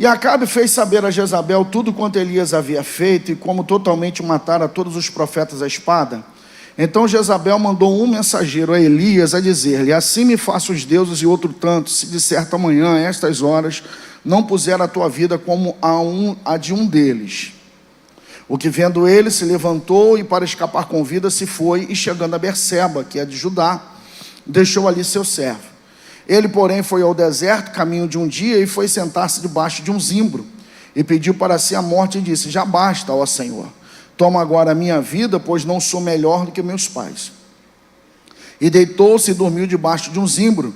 E Acabe fez saber a Jezabel tudo quanto Elias havia feito e como totalmente matara todos os profetas à espada. Então Jezabel mandou um mensageiro a Elias a dizer-lhe: assim me façam os deuses e outro tanto, se de certa manhã, a estas horas, não puser a tua vida como a de um deles. O que vendo ele se levantou e para escapar com vida se foi, e chegando a Berseba, que é de Judá, deixou ali seu servo. Ele, porém, foi ao deserto, caminho de um dia, e foi sentar-se debaixo de um zimbro, e pediu para si a morte, e disse: já basta, ó Senhor, toma agora a minha vida, pois não sou melhor do que meus pais. E deitou-se e dormiu debaixo de um zimbro.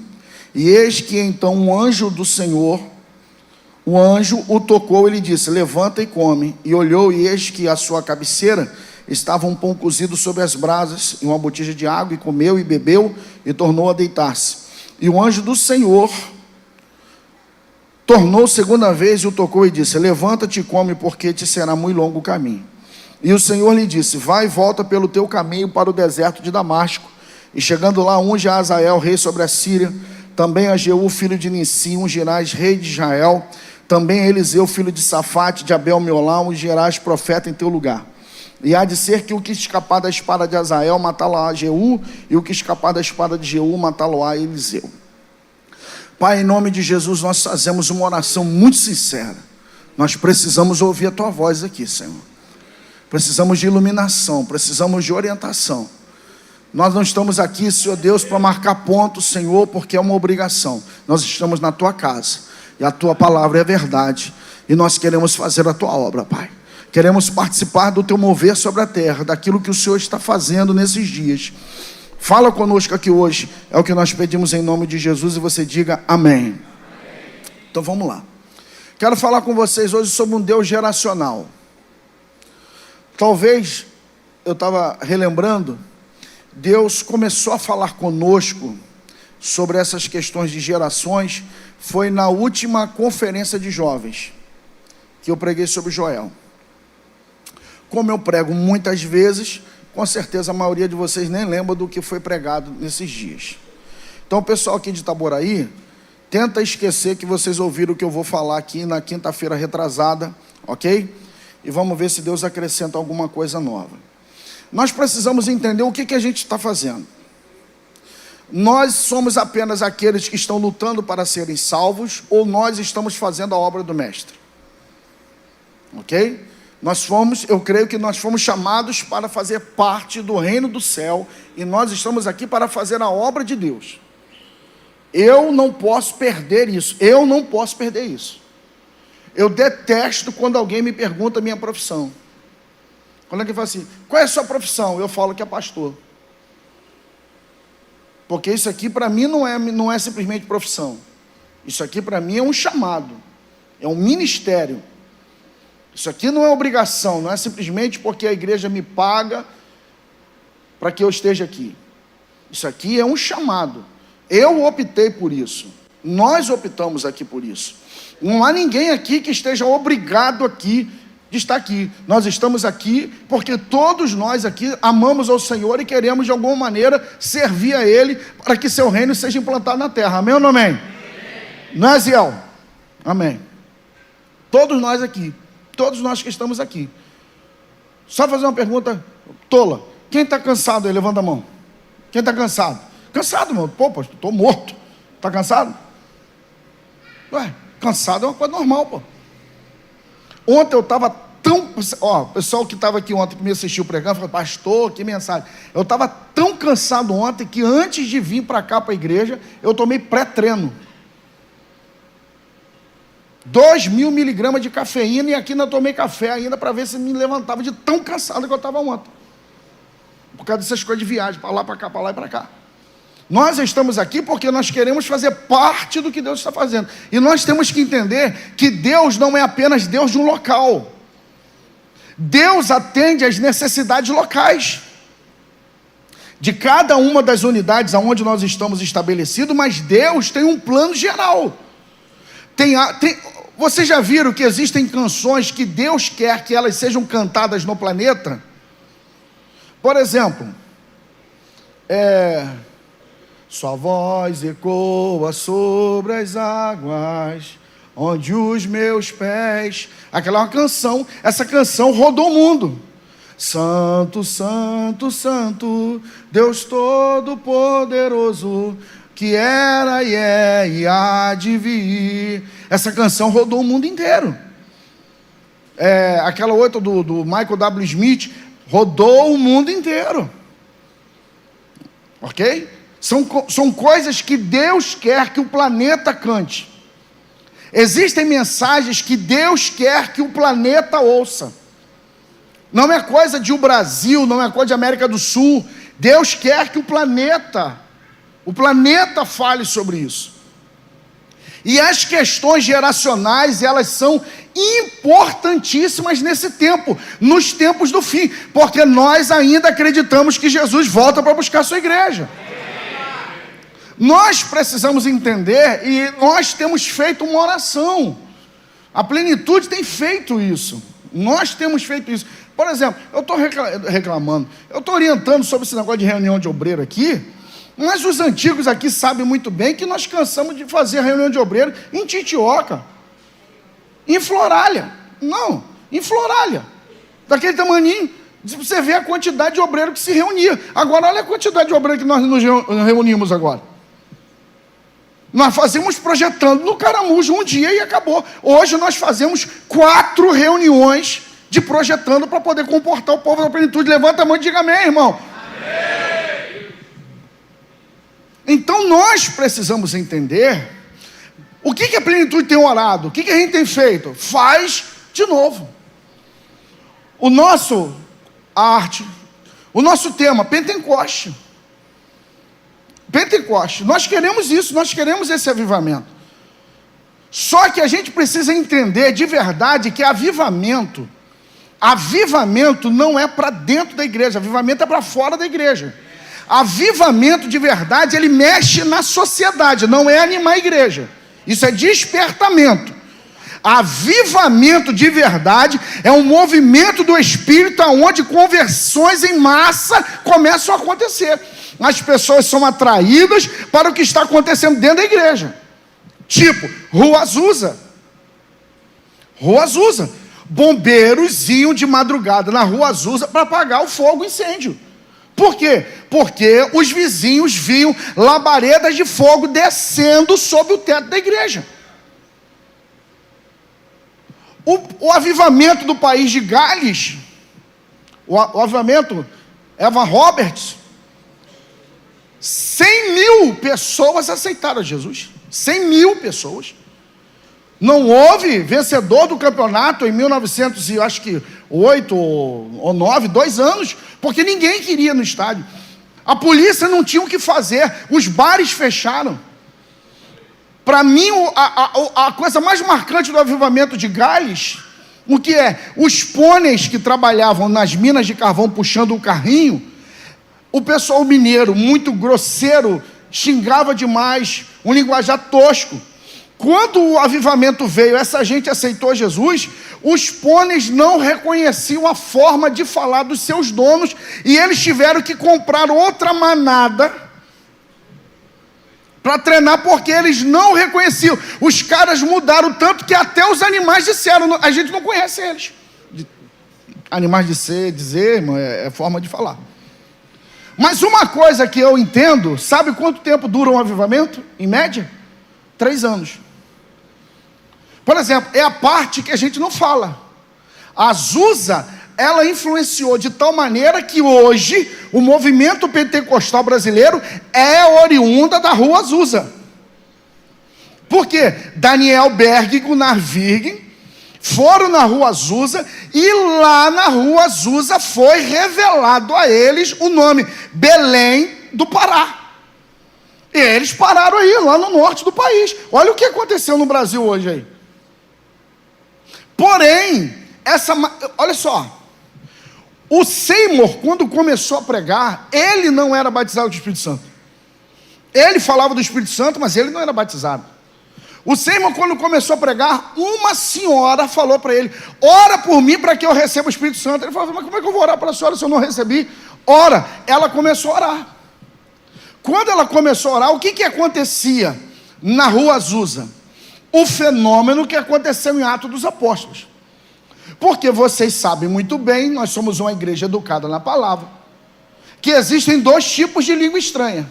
E eis que então um anjo do Senhor, o anjo o tocou e lhe disse: levanta e come. E olhou, e eis que à sua cabeceira estava um pão cozido sobre as brasas, e uma botija de água, e comeu e bebeu, e tornou a deitar-se. E o anjo do Senhor tornou segunda vez e o tocou e disse: levanta-te e come, porque te será muito longo o caminho. E o Senhor lhe disse: vai e volta pelo teu caminho para o deserto de Damasco. E chegando lá, unge a Azael, rei sobre a Síria. Também a Jeú, filho de Nissi, ungirás rei de Israel. Também a Eliseu, filho de Safate, de Abel-Meolá, ungirás profeta em teu lugar. E há de ser que o que escapar da espada de Azael, matá-lo-á Jeú, e o que escapar da espada de Jeú, matá-lo-á Eliseu. Pai, em nome de Jesus, nós fazemos uma oração muito sincera. Nós precisamos ouvir a tua voz aqui, Senhor. Precisamos de iluminação, precisamos de orientação. Nós não estamos aqui, Senhor Deus, para marcar pontos, Senhor, porque é uma obrigação. Nós estamos na tua casa, e a tua palavra é verdade, e nós queremos fazer a tua obra, Pai. Queremos participar do teu mover sobre a terra, daquilo que o Senhor está fazendo nesses dias. Fala conosco aqui hoje, é o que nós pedimos em nome de Jesus, e você diga amém. Então vamos lá. Quero falar com vocês hoje sobre um Deus geracional. Talvez, eu estava relembrando, Deus começou a falar conosco sobre essas questões de gerações, foi na última conferência de jovens, que eu preguei sobre Joel. Como eu prego muitas vezes, com certeza a maioria de vocês nem lembra do que foi pregado nesses dias. Então o pessoal aqui de Itaboraí, tenta esquecer que vocês ouviram o que eu vou falar aqui na quinta-feira retrasada, ok? E vamos ver se Deus acrescenta alguma coisa nova. Nós precisamos entender o que a gente está fazendo. Nós somos apenas aqueles que estão lutando para serem salvos, ou nós estamos fazendo a obra do Mestre? Ok? Eu creio que nós fomos chamados para fazer parte do reino do céu, e nós estamos aqui para fazer a obra de Deus. Eu não posso perder isso, Eu detesto quando alguém me pergunta a minha profissão. Quando alguém fala assim: qual é a sua profissão? Eu falo que é pastor. Porque isso aqui para mim não é simplesmente profissão. Isso aqui para mim é um chamado, é um ministério. Isso aqui não é obrigação, não é simplesmente porque a igreja me paga para que eu esteja aqui. Isso aqui é um chamado. Eu optei por isso. Nós optamos aqui por isso. Não há ninguém aqui que esteja obrigado aqui de estar aqui. Nós estamos aqui porque todos nós aqui amamos ao Senhor e queremos de alguma maneira servir a Ele para que seu reino seja implantado na terra. Amém ou não amém? Amém. Não é, Ziel? Amém. Todos nós aqui. Todos nós que estamos aqui. Só fazer uma pergunta tola. Quem está cansado aí? Levanta a mão. Quem está cansado? Cansado, meu. Pô, pastor, estou morto. Está cansado? Ué, cansado é uma coisa normal, pô. Ontem eu estava tão... o pessoal que estava aqui ontem, que me assistiu pregando, falou: pastor, que mensagem. Eu estava tão cansado ontem, que antes de vir para cá, para a igreja, eu tomei pré-treino. 2.000 miligramas de cafeína, e aqui ainda tomei café ainda para ver se me levantava de tão cansado que eu estava ontem. Por causa dessas coisas de viagem, para lá, para cá, para lá e para cá. Nós estamos aqui porque nós queremos fazer parte do que Deus está fazendo. E nós temos que entender que Deus não é apenas Deus de um local. Deus atende às necessidades locais de cada uma das unidades aonde nós estamos estabelecidos, mas Deus tem um plano geral. Vocês já viram que existem canções que Deus quer que elas sejam cantadas no planeta? Por exemplo, sua voz ecoa sobre as águas, onde os meus pés. Aquela é uma canção, essa canção rodou o mundo. Santo, santo, santo, Deus Todo-Poderoso, que era e é e há de vir. Essa canção rodou o mundo inteiro. Aquela outra do Michael W. Smith rodou o mundo inteiro. Ok? São coisas que Deus quer que o planeta cante. Existem mensagens que Deus quer que o planeta ouça. Não é coisa de o Brasil, não é coisa de América do Sul. Deus quer que o planeta fale sobre isso. E as questões geracionais, elas são importantíssimas nesse tempo, nos tempos do fim, porque nós ainda acreditamos que Jesus volta para buscar a sua igreja. Nós precisamos entender, e nós temos feito uma oração. A plenitude tem feito isso. Nós temos feito isso. Por exemplo, eu estou reclamando, eu estou orientando sobre esse negócio de reunião de obreiro aqui, mas os antigos aqui sabem muito bem que nós cansamos de fazer reunião de obreiro em Titioca, em Floralha. Não, em Floralha. Daquele tamaninho, você vê a quantidade de obreiro que se reunia. Agora, olha a quantidade de obreiro que nós nos reunimos agora. Nós fazíamos projetando no Caramujo um dia e acabou. Hoje nós fazemos 4 reuniões de projetando para poder comportar o povo da plenitude. Levanta a mão e diga amém, irmão. Amém. Então nós precisamos entender o que a plenitude tem orado, o que a gente tem feito. Faz de novo. O nosso tema, Pentecoste. Pentecoste, nós queremos isso, nós queremos esse avivamento. Só que a gente precisa entender de verdade que avivamento não é para dentro da igreja, avivamento é para fora da igreja. Avivamento de verdade, ele mexe na sociedade, não é animar a igreja. Isso é despertamento. Avivamento de verdade é um movimento do Espírito onde conversões em massa começam a acontecer. As pessoas são atraídas para o que está acontecendo dentro da igreja. Tipo, Rua Azusa. Bombeiros iam de madrugada na Rua Azusa para apagar o fogo, o incêndio. Por quê? Porque os vizinhos viam labaredas de fogo descendo sobre o teto da igreja. O avivamento do país de Gales, o avivamento Evan Roberts, 100.000 pessoas aceitaram Jesus. 100.000 pessoas. Não houve vencedor do campeonato em 1908 ou 9, 2 anos, porque ninguém queria no estádio. A polícia não tinha o que fazer, os bares fecharam. Para mim, a coisa mais marcante do avivamento de Gales, o que é? Os pôneis que trabalhavam nas minas de carvão puxando o carrinho, o pessoal mineiro, muito grosseiro, xingava demais, um linguajar tosco. Quando o avivamento veio, essa gente aceitou Jesus, os pôneis não reconheciam a forma de falar dos seus donos, e eles tiveram que comprar outra manada para treinar, porque eles não reconheciam. Os caras mudaram tanto que até os animais disseram, a gente não conhece eles. Animais dizer, irmão, é forma de falar. Mas uma coisa que eu entendo, sabe quanto tempo dura um avivamento? Em média? 3 anos. Por exemplo, é a parte que a gente não fala. A Azusa, ela influenciou de tal maneira que hoje o movimento pentecostal brasileiro é oriunda da Rua Azusa. Por quê? Daniel Berg e Gunnar Virgen foram na Rua Azusa, e lá na Rua Azusa foi revelado a eles o nome Belém do Pará. E eles pararam aí, lá no norte do país. Olha o que aconteceu no Brasil hoje aí. Porém, olha só, o Seymour, quando começou a pregar, ele não era batizado com o Espírito Santo. Ele falava do Espírito Santo, mas ele não era batizado. O Seymour, quando começou a pregar, uma senhora falou para ele: ora por mim para que eu receba o Espírito Santo. Ele falou: mas como é que eu vou orar para a senhora se eu não recebi? Ora, ela começou a orar. Quando ela começou a orar, o que acontecia na Rua Azusa? o fenômeno que aconteceu em Atos dos Apóstolos. Porque vocês sabem muito bem, nós somos uma igreja educada na palavra, que existem dois tipos de língua estranha.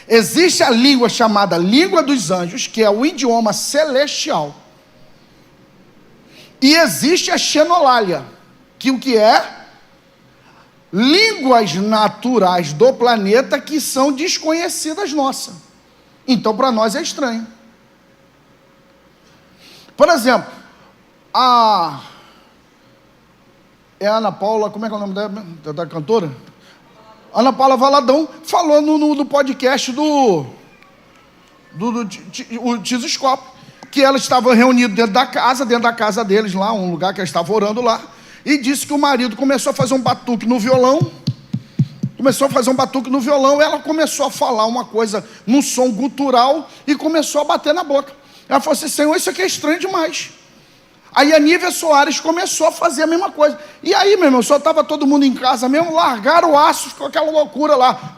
Existe a língua chamada língua dos anjos, que é o idioma celestial. E existe a xenolália, que o que é? Línguas naturais do planeta que são desconhecidas nossas. Então, para nós é estranho. Por exemplo, é a Ana Paula, como é que é o nome dela, da cantora? Ana Paula Valadão falou no podcast do Tisoscope, que ela estava reunida dentro da casa deles lá, um lugar que ela estava orando lá, e disse que o marido começou a fazer um batuque no violão, ela começou a falar uma coisa num som gutural e começou a bater na boca. Ela falou assim: Senhor, isso aqui é estranho demais. Aí a Nívia Soares começou a fazer a mesma coisa. E aí, meu irmão, só estava todo mundo em casa mesmo, largaram o aço, ficou aquela loucura lá.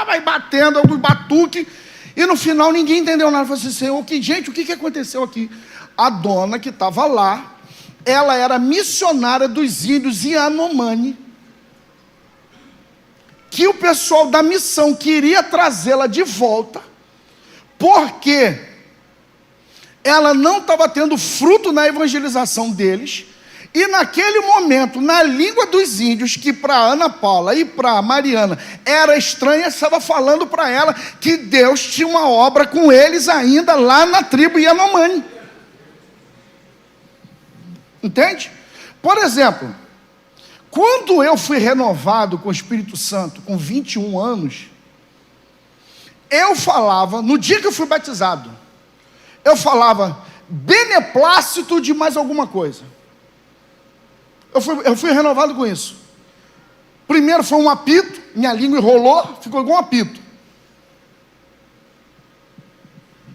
Vai batendo, algum batuque. E no final ninguém entendeu nada. Falei assim: Senhor, o que aconteceu aqui? A dona que estava lá, ela era missionária dos índios Yanomami, que o pessoal da missão queria trazê-la de volta, porque ela não estava tendo fruto na evangelização deles, e naquele momento, na língua dos índios, que para Ana Paula e para Mariana era estranha, estava falando para ela que Deus tinha uma obra com eles ainda lá na tribo Yanomami. Entende? Por exemplo, quando eu fui renovado com o Espírito Santo, com 21 anos, eu falava, no dia que eu fui batizado, eu falava beneplácito de mais alguma coisa. Eu fui renovado com isso. Primeiro foi um apito, minha língua enrolou, ficou igual um apito.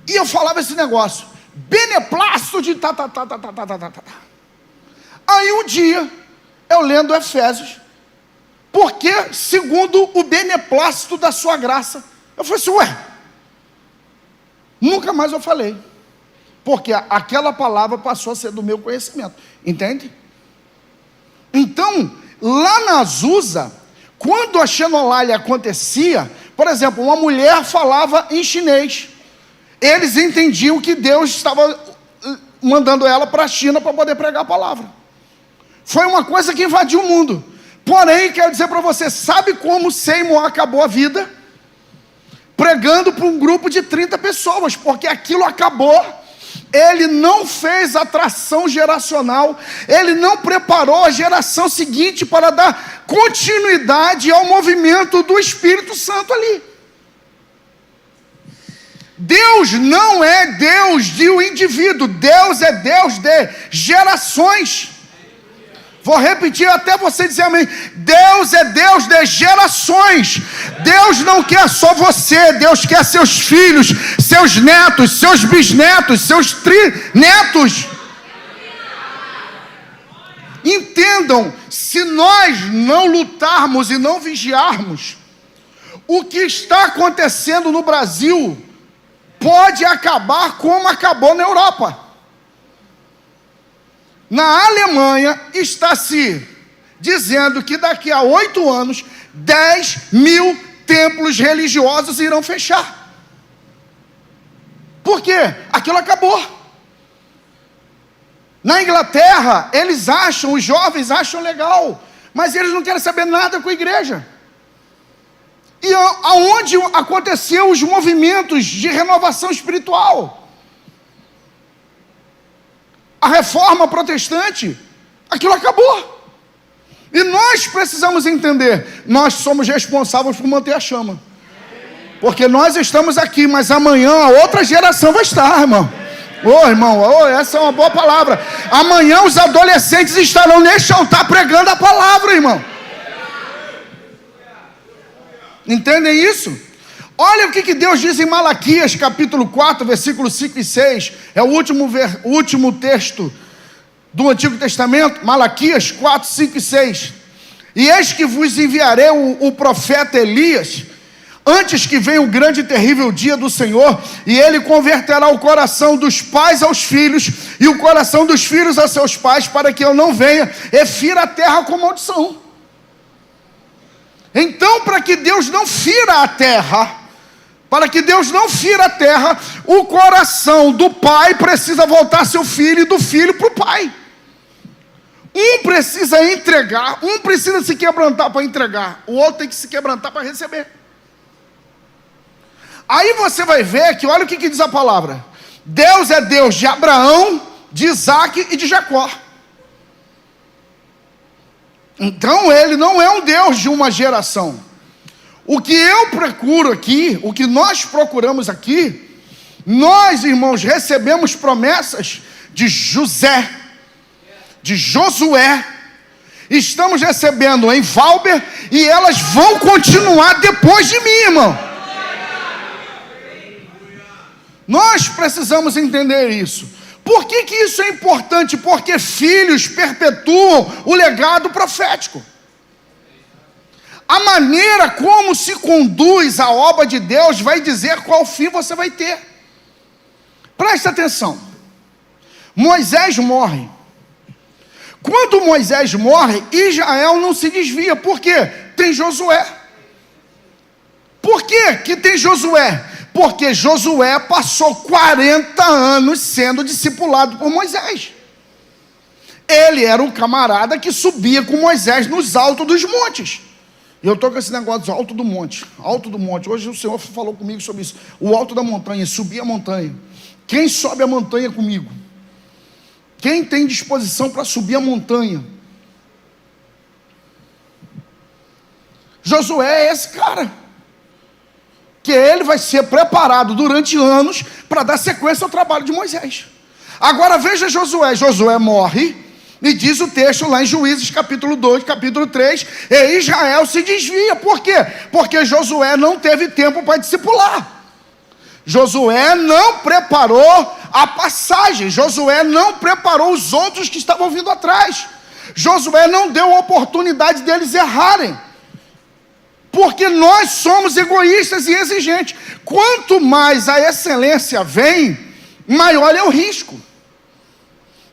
E eu falava esse negócio, beneplácito de tá. Aí um dia, eu lendo Efésios, porque segundo o beneplácito da sua graça, eu falei assim: ué, nunca mais eu falei. Porque aquela palavra passou a ser do meu conhecimento, entende? Então, lá na Azusa, quando a xenolália acontecia, por exemplo, uma mulher falava em chinês, eles entendiam que Deus estava mandando ela para a China para poder pregar a palavra. Foi uma coisa que invadiu o mundo. Porém, quero dizer para você, sabe como Seymour acabou a vida? Pregando para um grupo de 30 pessoas, porque aquilo acabou. Ele não fez atração geracional, ele não preparou a geração seguinte para dar continuidade ao movimento do Espírito Santo ali. Deus não é Deus de um indivíduo, Deus é Deus de gerações. Vou repetir até você dizer amém. Deus é Deus de gerações. Deus não quer só você, Deus quer seus filhos, seus netos, seus bisnetos, seus trinetos. Entendam, se nós não lutarmos e não vigiarmos, o que está acontecendo no Brasil pode acabar como acabou na Europa. Na Alemanha está se dizendo que daqui a 8 anos, 10.000 templos religiosos irão fechar. Por quê? Aquilo acabou. Na Inglaterra, os jovens acham legal, mas eles não querem saber nada com a igreja. E aonde aconteceu os movimentos de renovação espiritual? A reforma protestante, aquilo acabou. E nós precisamos entender, nós somos responsáveis por manter a chama. Porque nós estamos aqui, mas amanhã a outra geração vai estar, irmão. Irmão, essa é uma boa palavra. Amanhã os adolescentes estarão neste altar pregando a palavra, irmão. Entendem isso? Olha o que Deus diz em Malaquias, capítulo 4, versículos 5 e 6. É o último texto do Antigo Testamento. Malaquias 4, 5 e 6. E eis que vos enviarei o profeta Elias antes que venha o grande e terrível dia do Senhor, e Ele converterá o coração dos pais aos filhos, e o coração dos filhos a seus pais, para que eu não venha e fira a terra com maldição. Então, para que Deus não fira a terra, o coração do pai precisa voltar seu filho, e do filho para o pai. Um precisa entregar, um precisa se quebrantar para entregar, o outro tem que se quebrantar para receber. Aí você vai ver que, olha o que diz a palavra: Deus é Deus de Abraão, de Isaac e de Jacó. Então Ele não é um Deus de uma geração. O que eu procuro aqui, o que nós procuramos aqui, nós, irmãos, recebemos promessas de José, de Josué, estamos recebendo em Valber, e elas vão continuar depois de mim, irmão. Nós precisamos entender isso. Por que isso é importante? Porque filhos perpetuam o legado profético. A maneira como se conduz a obra de Deus vai dizer qual fim você vai ter. Presta atenção. Moisés morre. Quando Moisés morre, Israel não se desvia. Por quê? Tem Josué. Por que tem Josué? Porque Josué passou 40 anos sendo discipulado por Moisés. Ele era um camarada que subia com Moisés nos altos dos montes. E eu estou com esse negócio do alto do monte. Alto do monte. Hoje o Senhor falou comigo sobre isso. O alto da montanha, subir a montanha. Quem sobe a montanha comigo? Quem tem disposição para subir a montanha? Josué é esse cara. Que ele vai ser preparado durante anos para dar sequência ao trabalho de Moisés. Agora veja Josué. Josué morre. E diz o texto lá em Juízes capítulo 2, capítulo 3, e Israel se desvia. Por quê? Porque Josué não teve tempo para discipular. Josué não preparou a passagem. Josué não preparou os outros que estavam vindo atrás. Josué não deu a oportunidade deles errarem. Porque nós somos egoístas e exigentes. Quanto mais a excelência vem, maior é o risco.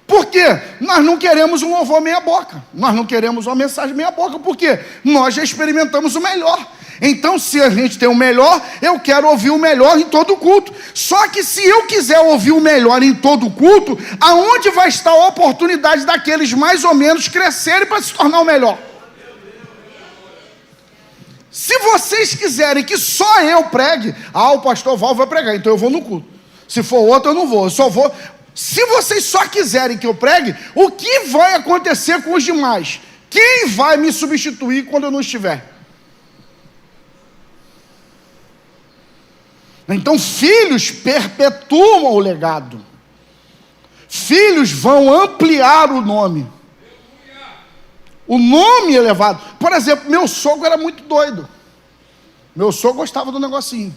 Por quê? Nós não queremos um louvor meia boca. Nós não queremos uma mensagem meia boca. Por quê? Nós já experimentamos o melhor. Então, se a gente tem o melhor, eu quero ouvir o melhor em todo culto. Só que se eu quiser ouvir o melhor em todo culto, aonde vai estar a oportunidade daqueles mais ou menos crescerem para se tornar o melhor? Se vocês quiserem que só eu pregue, o pastor Val vai pregar, então eu vou no culto. Se for outro, eu não vou, eu só vou. Se vocês só quiserem que eu pregue, o que vai acontecer com os demais? Quem vai me substituir quando eu não estiver? Então, filhos perpetuam o legado. Filhos vão ampliar o nome. O nome elevado. Por exemplo, meu sogro era muito doido. Meu sogro gostava do negocinho.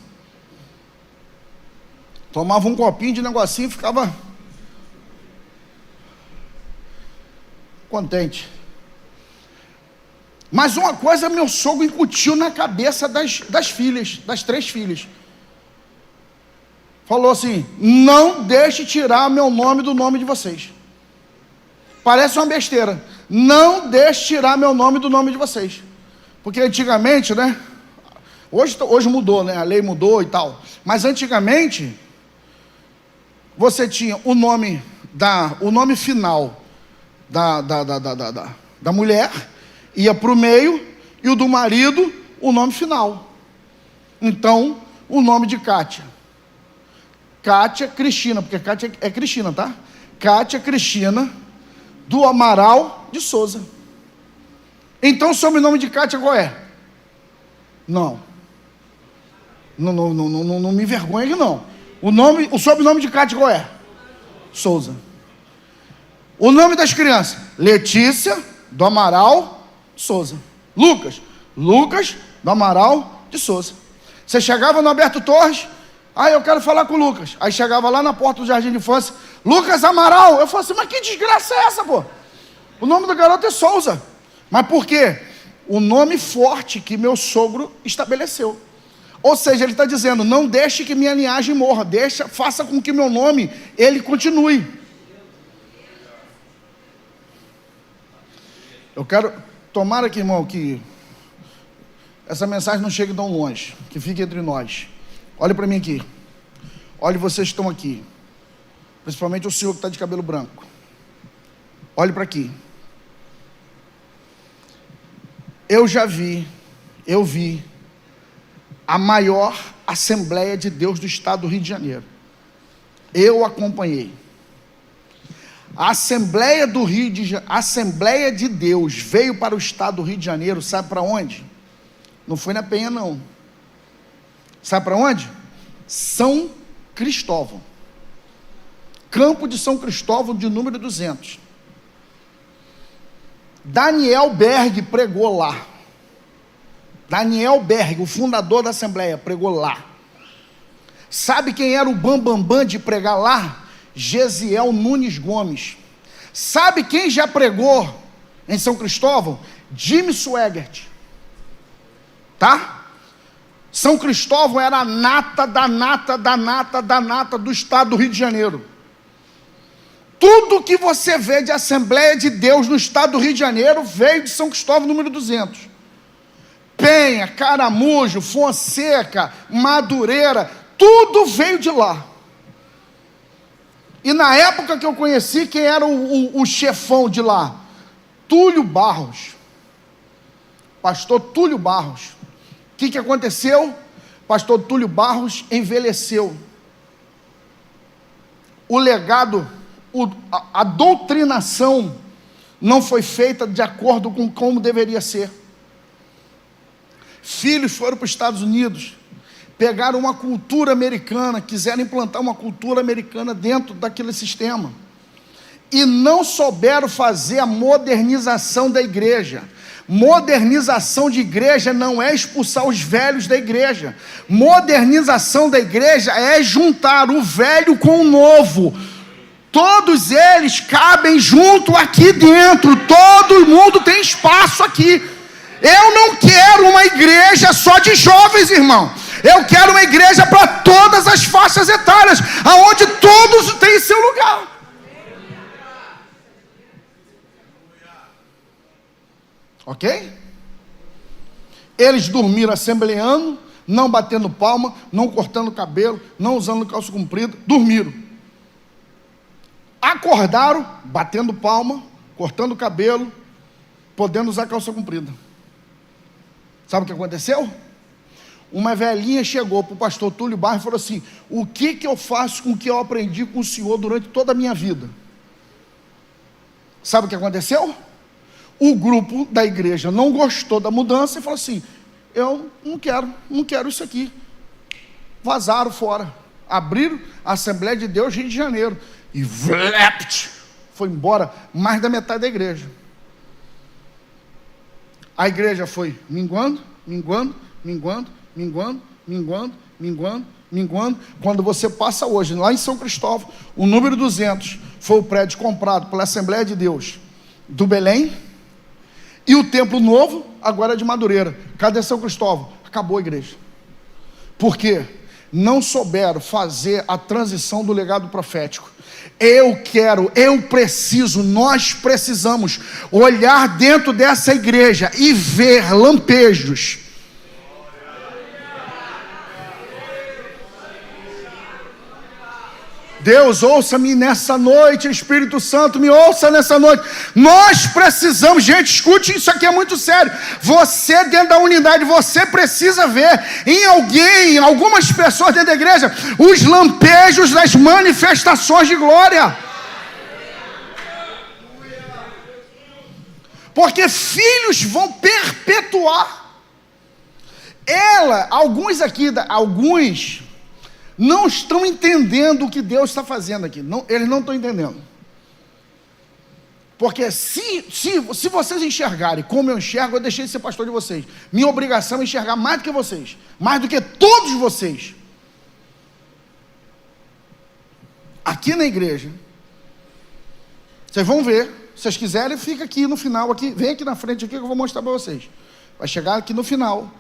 Tomava um copinho de negocinho e ficava contente. Mas uma coisa meu sogro incutiu na cabeça das filhas, das 3 filhas. Falou assim: não deixe tirar meu nome do nome de vocês. Parece uma besteira. Não deixe tirar meu nome do nome de vocês. Porque antigamente, né? Hoje mudou, né? A lei mudou e tal. Mas antigamente, você tinha o nome final da mulher, ia para o meio, e o do marido, o nome final. Então, o nome de Kátia Cristina, porque Kátia é Cristina, tá? Kátia Cristina do Amaral de Souza. Então o sobrenome de Kátia qual é? Não me envergonha não. O sobrenome de Kátia qual é? Souza. O nome das crianças: Letícia do Amaral de Souza. Lucas do Amaral de Souza. Você chegava no Alberto Torres: eu quero falar com o Lucas. Aí chegava lá na porta do Jardim de Infância: Lucas Amaral. Eu falei assim: mas que desgraça é essa, pô? O nome do garoto é Souza. Mas por quê? O nome forte que meu sogro estabeleceu. Ou seja, ele está dizendo, não deixe que minha linhagem morra, faça com que meu nome, ele continue. Eu quero, tomara aqui, irmão, que essa mensagem não chegue tão longe, que fique entre nós. Olhe para mim aqui, olhe vocês que estão aqui, principalmente o senhor que está de cabelo branco. Olhe para aqui. Eu vi a maior Assembleia de Deus do estado do Rio de Janeiro. Eu acompanhei. A Assembleia de Deus veio para o estado do Rio de Janeiro, sabe para onde? Não foi na Penha, não. Sabe para onde? São Cristóvão. Campo de São Cristóvão, de número 200. Daniel Berg pregou lá. Daniel Berg, o fundador da Assembleia, pregou lá. Sabe quem era o bambambam de pregar lá? Gesiel Nunes Gomes. Sabe quem já pregou em São Cristóvão? Jimmy Swaggart. Tá? São Cristóvão era a nata do estado do Rio de Janeiro. Tudo que você vê de Assembleia de Deus no estado do Rio de Janeiro veio de São Cristóvão, número 200. Penha, Caramujo, Fonseca, Madureira, tudo veio de lá. E na época que eu conheci, quem era o chefão de lá? Túlio Barros. Pastor Túlio Barros. O que aconteceu? Pastor Túlio Barros envelheceu. O legado, a doutrinação não foi feita de acordo com como deveria ser. Filhos foram para os Estados Unidos, pegaram uma cultura americana, quiseram implantar uma cultura americana dentro daquele sistema, e não souberam fazer a modernização da igreja. Modernização de igreja não é expulsar os velhos da igreja. Modernização da igreja é juntar o velho com o novo. Todos eles cabem junto aqui dentro, todo mundo tem espaço aqui. Eu não quero uma igreja só de jovens, irmão. Eu quero uma igreja para todas as faixas etárias, aonde todos têm seu lugar. Ok? Eles dormiram assembleando, não batendo palma, não cortando cabelo, não usando calça comprida, dormiram. Acordaram, batendo palma, cortando cabelo, podendo usar calça comprida. Sabe o que aconteceu? Uma velhinha chegou para o pastor Túlio Barros e falou assim: o que eu faço com o que eu aprendi com o senhor durante toda a minha vida? Sabe o que aconteceu? O grupo da igreja não gostou da mudança e falou assim: eu não quero isso aqui. Vazaram fora. Abriram a Assembleia de Deus Rio de Janeiro. E foi embora mais da metade da igreja. A igreja foi minguando. Quando você passa hoje, lá em São Cristóvão, o número 200 foi o prédio comprado pela Assembleia de Deus do Belém, e o templo novo agora é de Madureira. Cadê São Cristóvão? Acabou a igreja. Por quê? Não souberam fazer a transição do legado profético. Nós precisamos olhar dentro dessa igreja e ver lampejos. Deus, ouça-me nessa noite, Espírito Santo, me ouça nessa noite. Nós precisamos, gente, escute, isso aqui é muito sério. Você dentro da unidade, você precisa ver em alguém, algumas pessoas dentro da igreja, os lampejos das manifestações de glória. Porque filhos vão perpetuar. Alguns não estão entendendo o que Deus está fazendo aqui. Eles não estão entendendo. Porque se vocês enxergarem como eu enxergo, eu deixei de ser pastor de vocês. Minha obrigação é enxergar mais do que vocês. Mais do que todos vocês. Aqui na igreja, vocês vão ver. Se vocês quiserem, fica aqui no final. Vem aqui na frente aqui que eu vou mostrar para vocês. Vai chegar aqui no final.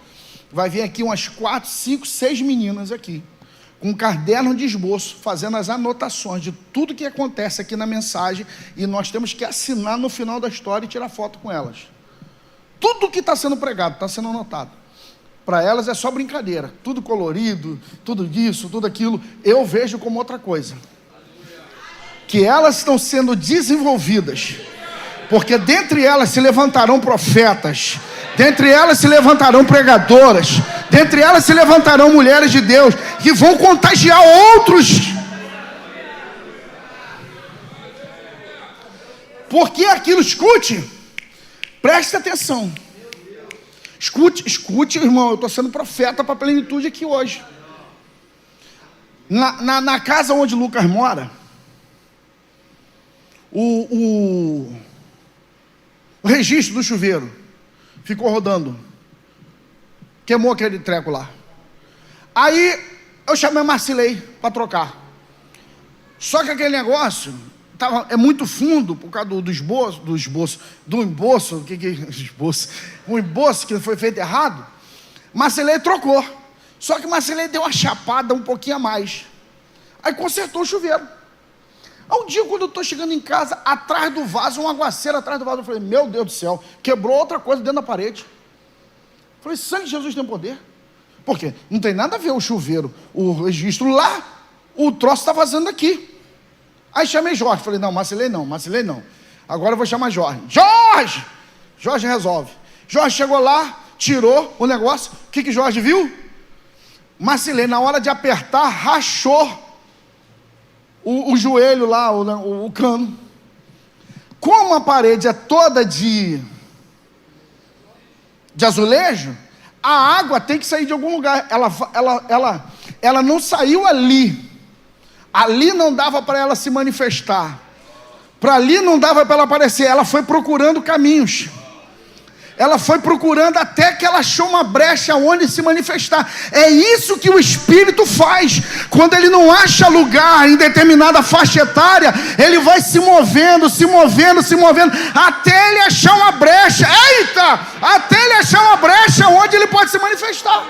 vai vir aqui umas 4, 5, 6 meninas aqui, com um caderno de esboço, fazendo as anotações de tudo que acontece aqui na mensagem, e nós temos que assinar no final da história e tirar foto com elas. Tudo que está sendo pregado, está sendo anotado. Para elas é só brincadeira, tudo colorido, tudo isso, tudo aquilo. Eu vejo como outra coisa, que elas estão sendo desenvolvidas, porque dentre elas se levantarão profetas, dentre elas se levantarão pregadoras, dentre elas se levantarão mulheres de Deus, que vão contagiar outros. Porque aquilo, escute, preste atenção. Escute, irmão, eu estou sendo profeta para a plenitude aqui hoje. Na casa onde Lucas mora, o registro do chuveiro ficou rodando, queimou aquele treco lá. Aí eu chamei a Marcilei para trocar. Só que aquele negócio é muito fundo por causa do emboço que foi feito errado. Marcilei trocou. Só que Marcilei deu uma chapada um pouquinho a mais. Aí consertou o chuveiro. Ao dia, quando eu estou chegando em casa, atrás do vaso, um aguaceiro atrás do vaso, eu falei, meu Deus do céu, quebrou outra coisa dentro da parede. Eu falei, sangue de Jesus tem poder. Por quê? Não tem nada a ver o chuveiro, o registro lá, o troço está vazando aqui. Aí chamei Jorge, falei, não, Marcilei não. Agora eu vou chamar Jorge. Jorge resolve. Jorge chegou lá, tirou o negócio. O que Jorge viu? Marcilei, na hora de apertar, rachou o joelho lá, o cano. Como a parede é toda de azulejo, a água tem que sair de algum lugar. Ela não saiu ali. Ali não dava para ela se manifestar. Para ali não dava para ela aparecer. Ela foi procurando caminhos. Ela foi procurando até que ela achou uma brecha onde se manifestar. É isso que o Espírito faz. Quando ele não acha lugar em determinada faixa etária, ele vai se movendo, até ele achar uma brecha. Eita! Até ele achar uma brecha onde ele pode se manifestar.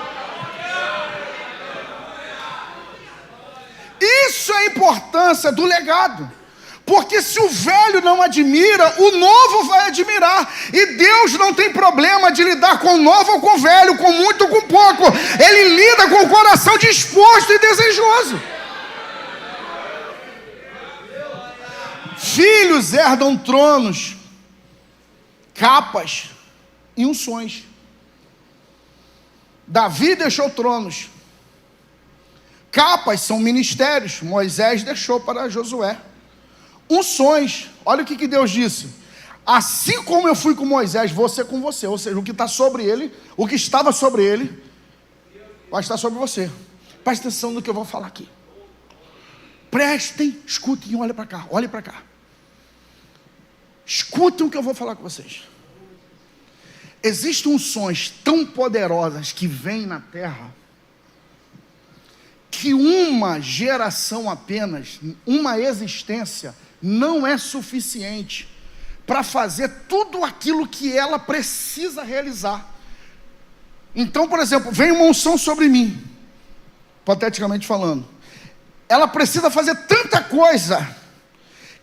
Isso é a importância do legado. Porque se o velho não admira, o novo vai admirar. E Deus não tem problema de lidar com o novo ou com o velho, com muito ou com pouco. Ele lida com o coração disposto e desejoso. Filhos herdam tronos, capas e unções. Davi deixou tronos. Capas são ministérios. Moisés deixou para Josué. Unções, olha o que Deus disse: assim como eu fui com Moisés, vou ser com você. Ou seja, o que está sobre ele, o que estava sobre ele, vai estar sobre você. Preste atenção no que eu vou falar aqui. Prestem, escutem, olhem para cá, olhem para cá. Escutem o que eu vou falar com vocês. Existem unções tão poderosas que vêm na terra, que uma geração apenas, uma existência, não é suficiente para fazer tudo aquilo que ela precisa realizar. Então, por exemplo, vem uma unção sobre mim, hipoteticamente falando, ela precisa fazer tanta coisa,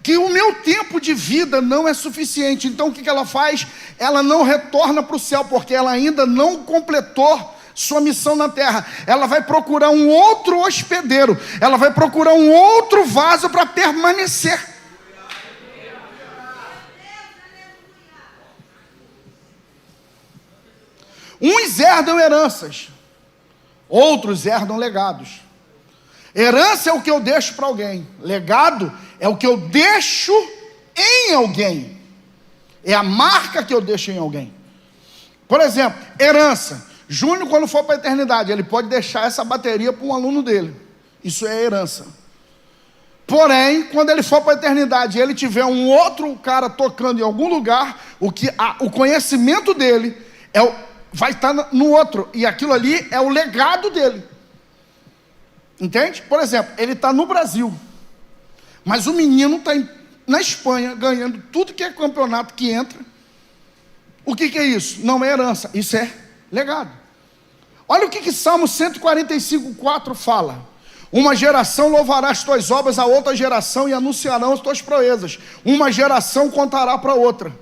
que o meu tempo de vida não é suficiente. Então o que ela faz? Ela não retorna para o céu, porque ela ainda não completou sua missão na terra. Ela vai procurar um outro hospedeiro, ela vai procurar um outro vaso para permanecer. Uns herdam heranças, outros herdam legados. Herança é o que eu deixo para alguém, legado é o que eu deixo em alguém, é a marca que eu deixo em alguém. Por exemplo, herança. Júnior, quando for para a eternidade, ele pode deixar essa bateria para um aluno dele. Isso é herança. Porém, quando ele for para a eternidade e ele tiver um outro cara tocando em algum lugar, o conhecimento dele vai estar no outro. E aquilo ali é o legado dele. Entende? Por exemplo, ele está no Brasil, mas o menino está na Espanha, ganhando tudo que é campeonato que entra. O que é isso? Não é herança, isso é legado. Olha o que Salmo 145:4 fala. Uma geração louvará as tuas obras, a outra geração, e anunciarão as tuas proezas. Uma geração contará para outra.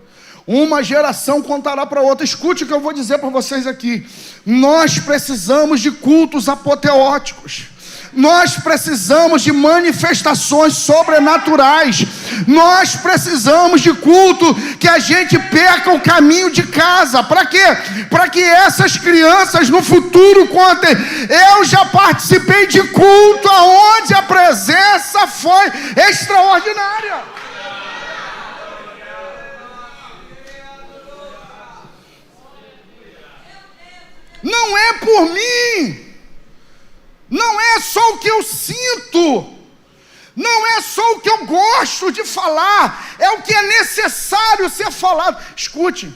Uma geração contará para outra. Escute o que eu vou dizer para vocês aqui. Nós precisamos de cultos apoteóticos. Nós precisamos de manifestações sobrenaturais. Nós precisamos de culto que a gente perca o caminho de casa. Para quê? Para que essas crianças no futuro contem: eu já participei de culto onde a presença foi extraordinária. Não é por mim. Não é só o que eu sinto, não é só o que eu gosto de falar, é o que é necessário ser falado. Escute,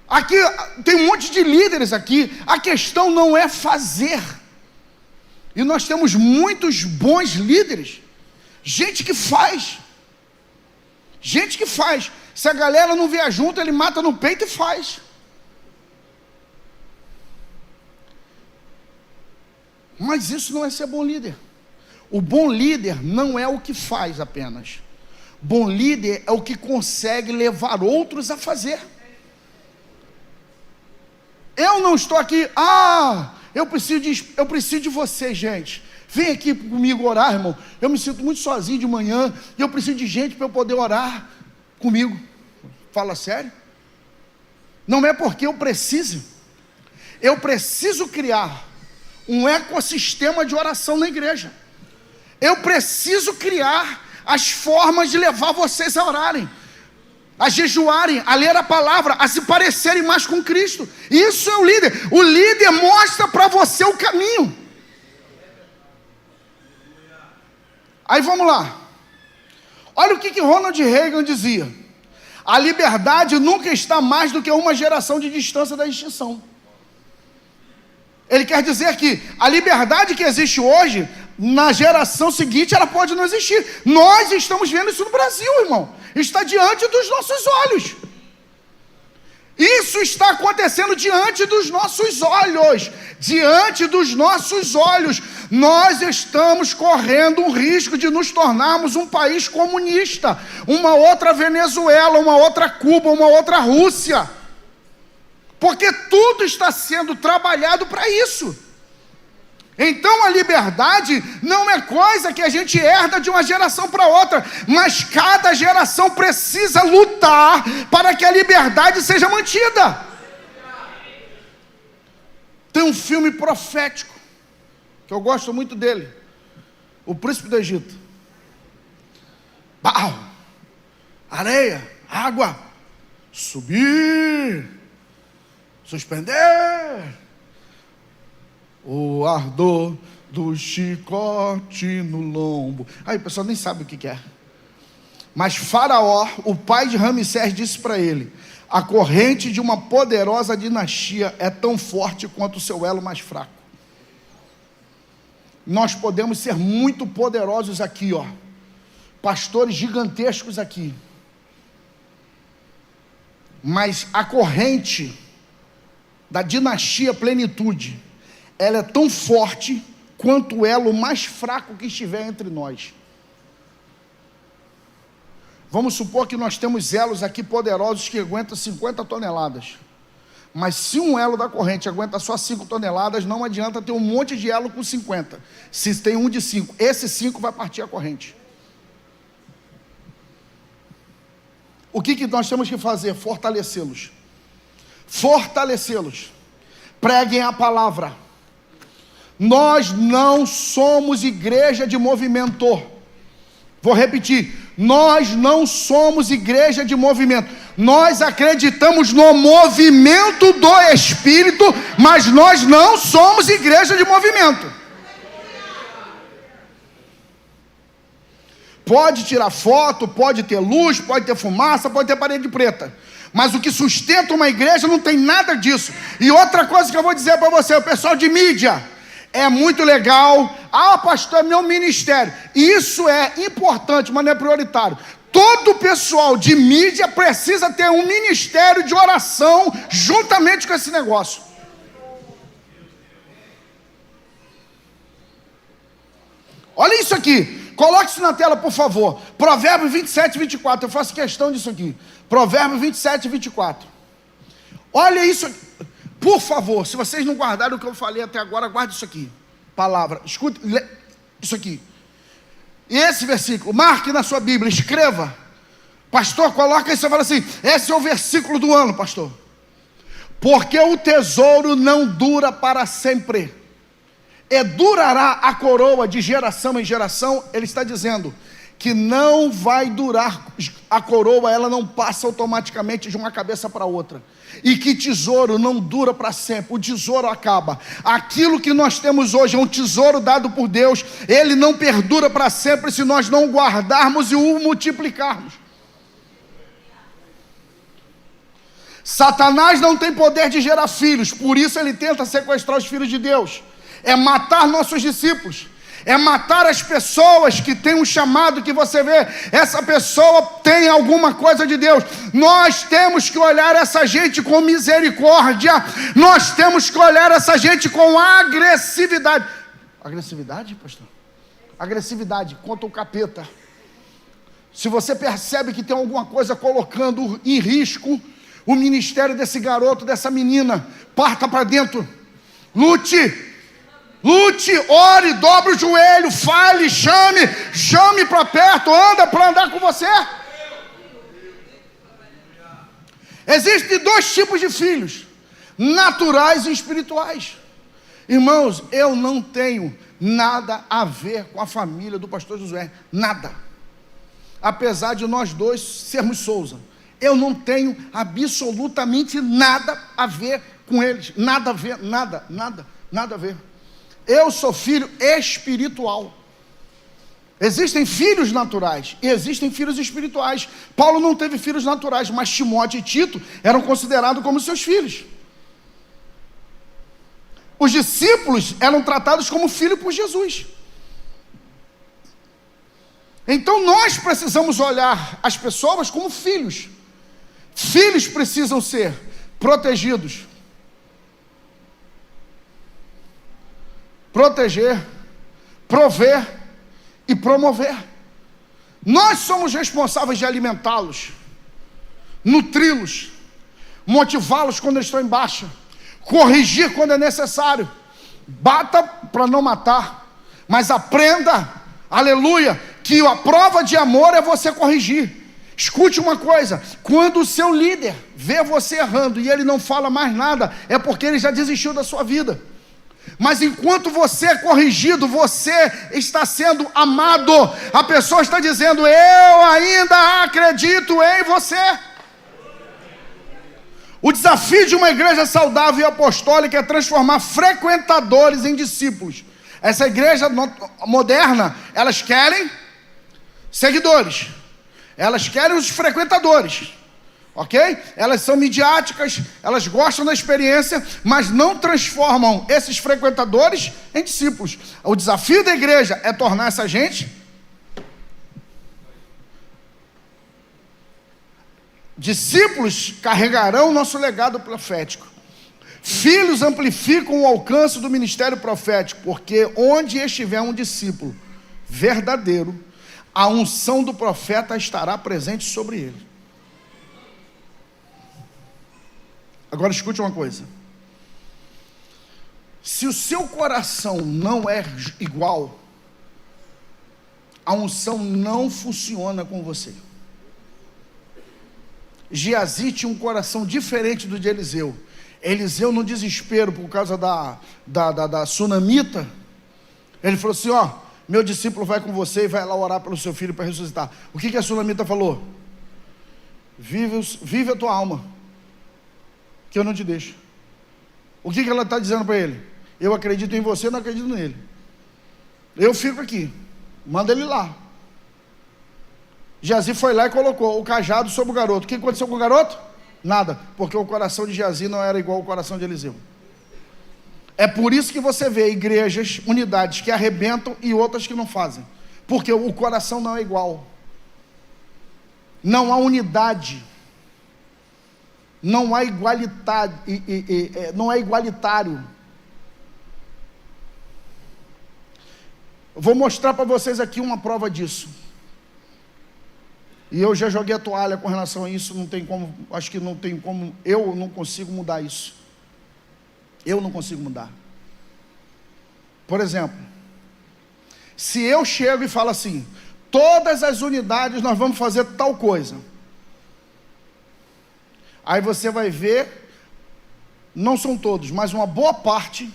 aqui tem um monte de líderes aqui, a questão não é fazer, e nós temos muitos bons líderes, gente que faz, se a galera não vier junto, ele mata no peito e faz. Mas isso não é ser bom líder. O bom líder não é o que faz apenas. Bom líder é o que consegue levar outros a fazer. Eu não estou aqui, eu preciso de vocês, gente. Vem aqui comigo orar, irmão. Eu me sinto muito sozinho de manhã e eu preciso de gente para eu poder orar comigo. Fala sério? Não é porque eu preciso criar um ecossistema de oração na igreja. Eu preciso criar as formas de levar vocês a orarem, a jejuarem, a ler a palavra, a se parecerem mais com Cristo. Isso é o líder. O líder mostra para você o caminho. Aí vamos lá. Olha o que Ronald Reagan dizia: a liberdade nunca está mais do que uma geração de distância da extinção. Ele quer dizer que a liberdade que existe hoje, na geração seguinte, ela pode não existir. Nós estamos vendo isso no Brasil, irmão. Está diante dos nossos olhos. Isso está acontecendo diante dos nossos olhos. Diante dos nossos olhos. Nós estamos correndo um risco de nos tornarmos um país comunista. Uma outra Venezuela, uma outra Cuba, uma outra Rússia. Porque tudo está sendo trabalhado para isso. Então a liberdade não é coisa que a gente herda de uma geração para outra, mas cada geração precisa lutar para que a liberdade seja mantida. Tem um filme profético que eu gosto muito dele, O Príncipe do Egito. Pau, areia, água, subir, suspender, o ardor do chicote no lombo. Aí o pessoal nem sabe o que é. Mas Faraó, o pai de Ramsés, disse para ele: a corrente de uma poderosa dinastia é tão forte quanto o seu elo mais fraco. Nós podemos ser muito poderosos aqui, pastores gigantescos aqui, mas a corrente da dinastia plenitude, ela é tão forte quanto o elo mais fraco que estiver entre nós. Vamos supor que nós temos elos aqui poderosos que aguentam 50 toneladas. Mas se um elo da corrente aguenta só 5 toneladas, não adianta ter um monte de elo com 50. Se tem um de 5, esse 5 vai partir a corrente. O que nós temos que fazer? Fortalecê-los. Fortalecê-los. Preguem a palavra. Nós não somos igreja de movimento. Vou repetir. Nós não somos igreja de movimento. Nós acreditamos no movimento do Espírito, mas nós não somos igreja de movimento. Pode tirar foto, pode ter luz, pode ter fumaça, pode ter parede preta, mas o que sustenta uma igreja não tem nada disso. E outra coisa que eu vou dizer para você, o pessoal de mídia, é muito legal. Pastor, é meu ministério. Isso é importante, mas não é prioritário. Todo pessoal de mídia precisa ter um ministério de oração juntamente com esse negócio. Olha isso aqui. Coloque isso na tela, por favor. Provérbios 27, 24. Eu faço questão disso aqui. Provérbios 27, 24. Olha isso aqui. Por favor, se vocês não guardaram o que eu falei até agora, guarde isso aqui. Palavra. Escute isso aqui. E esse versículo, marque na sua Bíblia, escreva. Pastor, coloca isso e fala assim: esse é o versículo do ano, pastor. Porque o tesouro não dura para sempre, e durará a coroa de geração em geração. Ele está dizendo que não vai durar a coroa, ela não passa automaticamente de uma cabeça para outra. E que tesouro não dura para sempre, o tesouro acaba. Aquilo que nós temos hoje é um tesouro dado por Deus, ele não perdura para sempre se nós não guardarmos e o multiplicarmos. Satanás não tem poder de gerar filhos, por isso ele tenta sequestrar os filhos de Deus. É matar nossos discípulos, é matar as pessoas que têm um chamado, que você vê, essa pessoa tem alguma coisa de Deus. Nós temos que olhar essa gente com misericórdia, nós temos que olhar essa gente com agressividade. Agressividade, pastor? Agressividade contra o capeta. Se você percebe que tem alguma coisa colocando em risco o ministério desse garoto, dessa menina, parta para dentro, lute, ore, dobre o joelho, fale, chame para perto, anda para andar com você. Existem dois tipos de filhos, naturais e espirituais. Irmãos, eu não tenho nada a ver com a família do pastor Josué, nada. Apesar de nós dois sermos Souza, eu não tenho absolutamente nada a ver com eles, nada a ver, nada a ver. Eu sou filho espiritual. Existem filhos naturais e existem filhos espirituais. Paulo não teve filhos naturais, mas Timóteo e Tito eram considerados como seus filhos. Os discípulos eram tratados como filhos por Jesus. Então nós precisamos olhar as pessoas como filhos. Filhos precisam ser protegidos, proteger, prover e promover. Nós somos responsáveis de alimentá-los, nutri-los, motivá-los quando eles estão em baixa, corrigir quando é necessário. Bata para não matar, mas aprenda, aleluia, que a prova de amor é você corrigir. Escute uma coisa, quando o seu líder vê você errando e ele não fala mais nada, é porque ele já desistiu da sua vida. Mas enquanto você é corrigido, você está sendo amado. A pessoa está dizendo: eu ainda acredito em você. O desafio de uma igreja saudável e apostólica é transformar frequentadores em discípulos. Essa igreja moderna, elas querem seguidores, elas querem os frequentadores, ok? Elas são midiáticas, elas gostam da experiência, mas não transformam esses frequentadores em discípulos. O desafio da igreja é tornar essa gente discípulos. Carregarão o nosso legado profético. Filhos amplificam o alcance do ministério profético, porque onde estiver um discípulo verdadeiro, a unção do profeta estará presente sobre ele. Agora escute uma coisa. Se o seu coração não é igual, a unção não funciona com você. Geazi tinha um coração diferente do de Eliseu. Eliseu, no desespero por causa da sunamita, ele falou assim: ó, meu discípulo vai com você e vai lá orar pelo seu filho para ressuscitar. O que a sunamita falou? Vive a tua alma, que eu não te deixo. O que ela está dizendo para ele? Eu acredito em você, não acredito nele. Eu fico aqui, manda ele lá. Geazi foi lá e colocou o cajado sobre o garoto. O que aconteceu com o garoto? Nada, porque o coração de Geazi não era igual ao coração de Eliseu. É por isso que você vê igrejas, unidades que arrebentam e outras que não fazem, porque o coração não é igual. Não há unidade, não há não é igualitário. Eu vou mostrar para vocês aqui uma prova disso. E eu já joguei a toalha com relação a isso, não tem como, acho que não tem como, eu não consigo mudar isso. Eu não consigo mudar. Por exemplo, se eu chego e falo assim, todas as unidades nós vamos fazer tal coisa. Aí você vai ver, não são todos, mas uma boa parte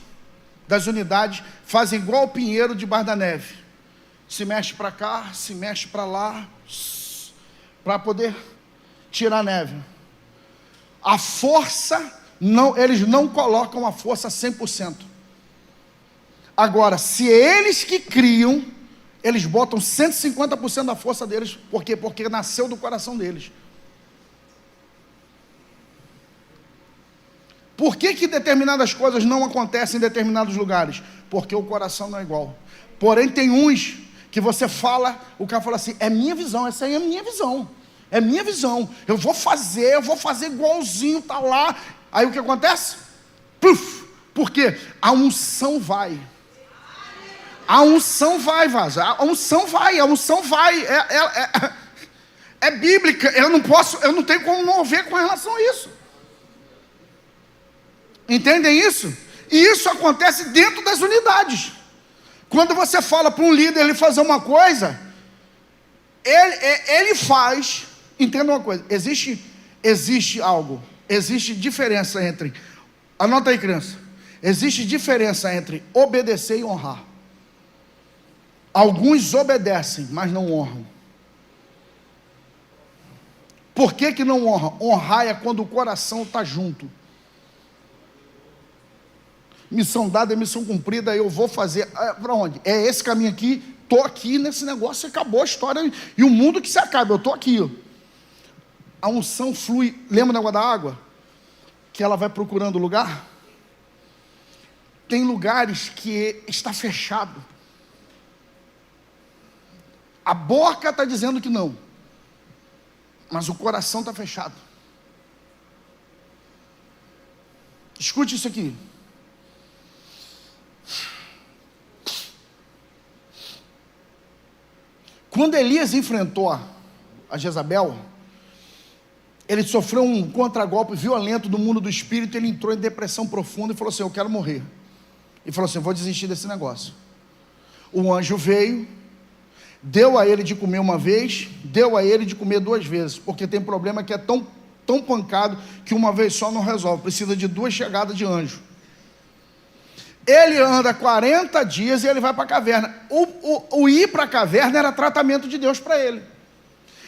das unidades fazem igual o pinheiro debaixo da neve. Se mexe para cá, se mexe para lá, para poder tirar a neve. A força, não, eles não colocam a força 100%. Agora, se eles que criam, eles botam 150% da força deles. Por quê? Porque nasceu do coração deles. Por que determinadas coisas não acontecem em determinados lugares? Porque o coração não é igual. Porém, tem uns que você fala, o cara fala assim, é minha visão, essa aí é minha visão. É minha visão. Eu vou fazer igualzinho, tá lá. Aí o que acontece? Puf! Por quê? A unção vai. A unção vai, vaza. A unção vai. É bíblica. Eu não tenho como não ver com relação a isso. Entendem isso? E isso acontece dentro das unidades. Quando você fala para um líder ele fazer uma coisa, ele faz. Entenda uma coisa, existe algo, existe diferença entre, anota aí, criança, existe diferença entre obedecer e honrar. Alguns obedecem, mas não honram. Por que não honra? Honrar é quando o coração está junto. Missão dada é missão cumprida, eu vou fazer. Para onde? É esse caminho aqui, estou aqui nesse negócio, acabou a história, e o mundo que se acaba, eu estou aqui. A unção flui, lembra do negócio da água? Que ela vai procurando lugar? Tem lugares que está fechado. A boca está dizendo que não, mas o coração está fechado. Escute isso aqui. Quando Elias enfrentou a Jezabel, ele sofreu um contragolpe violento do mundo do espírito, ele entrou em depressão profunda e falou assim, eu quero morrer. E falou assim, vou desistir desse negócio. O anjo veio, deu a ele de comer uma vez, deu a ele de comer 2 vezes, porque tem problema que é tão pancado que uma vez só não resolve, precisa de 2 chegadas de anjo. Ele anda 40 dias e ele vai para a caverna. O ir para a caverna era tratamento de Deus para ele.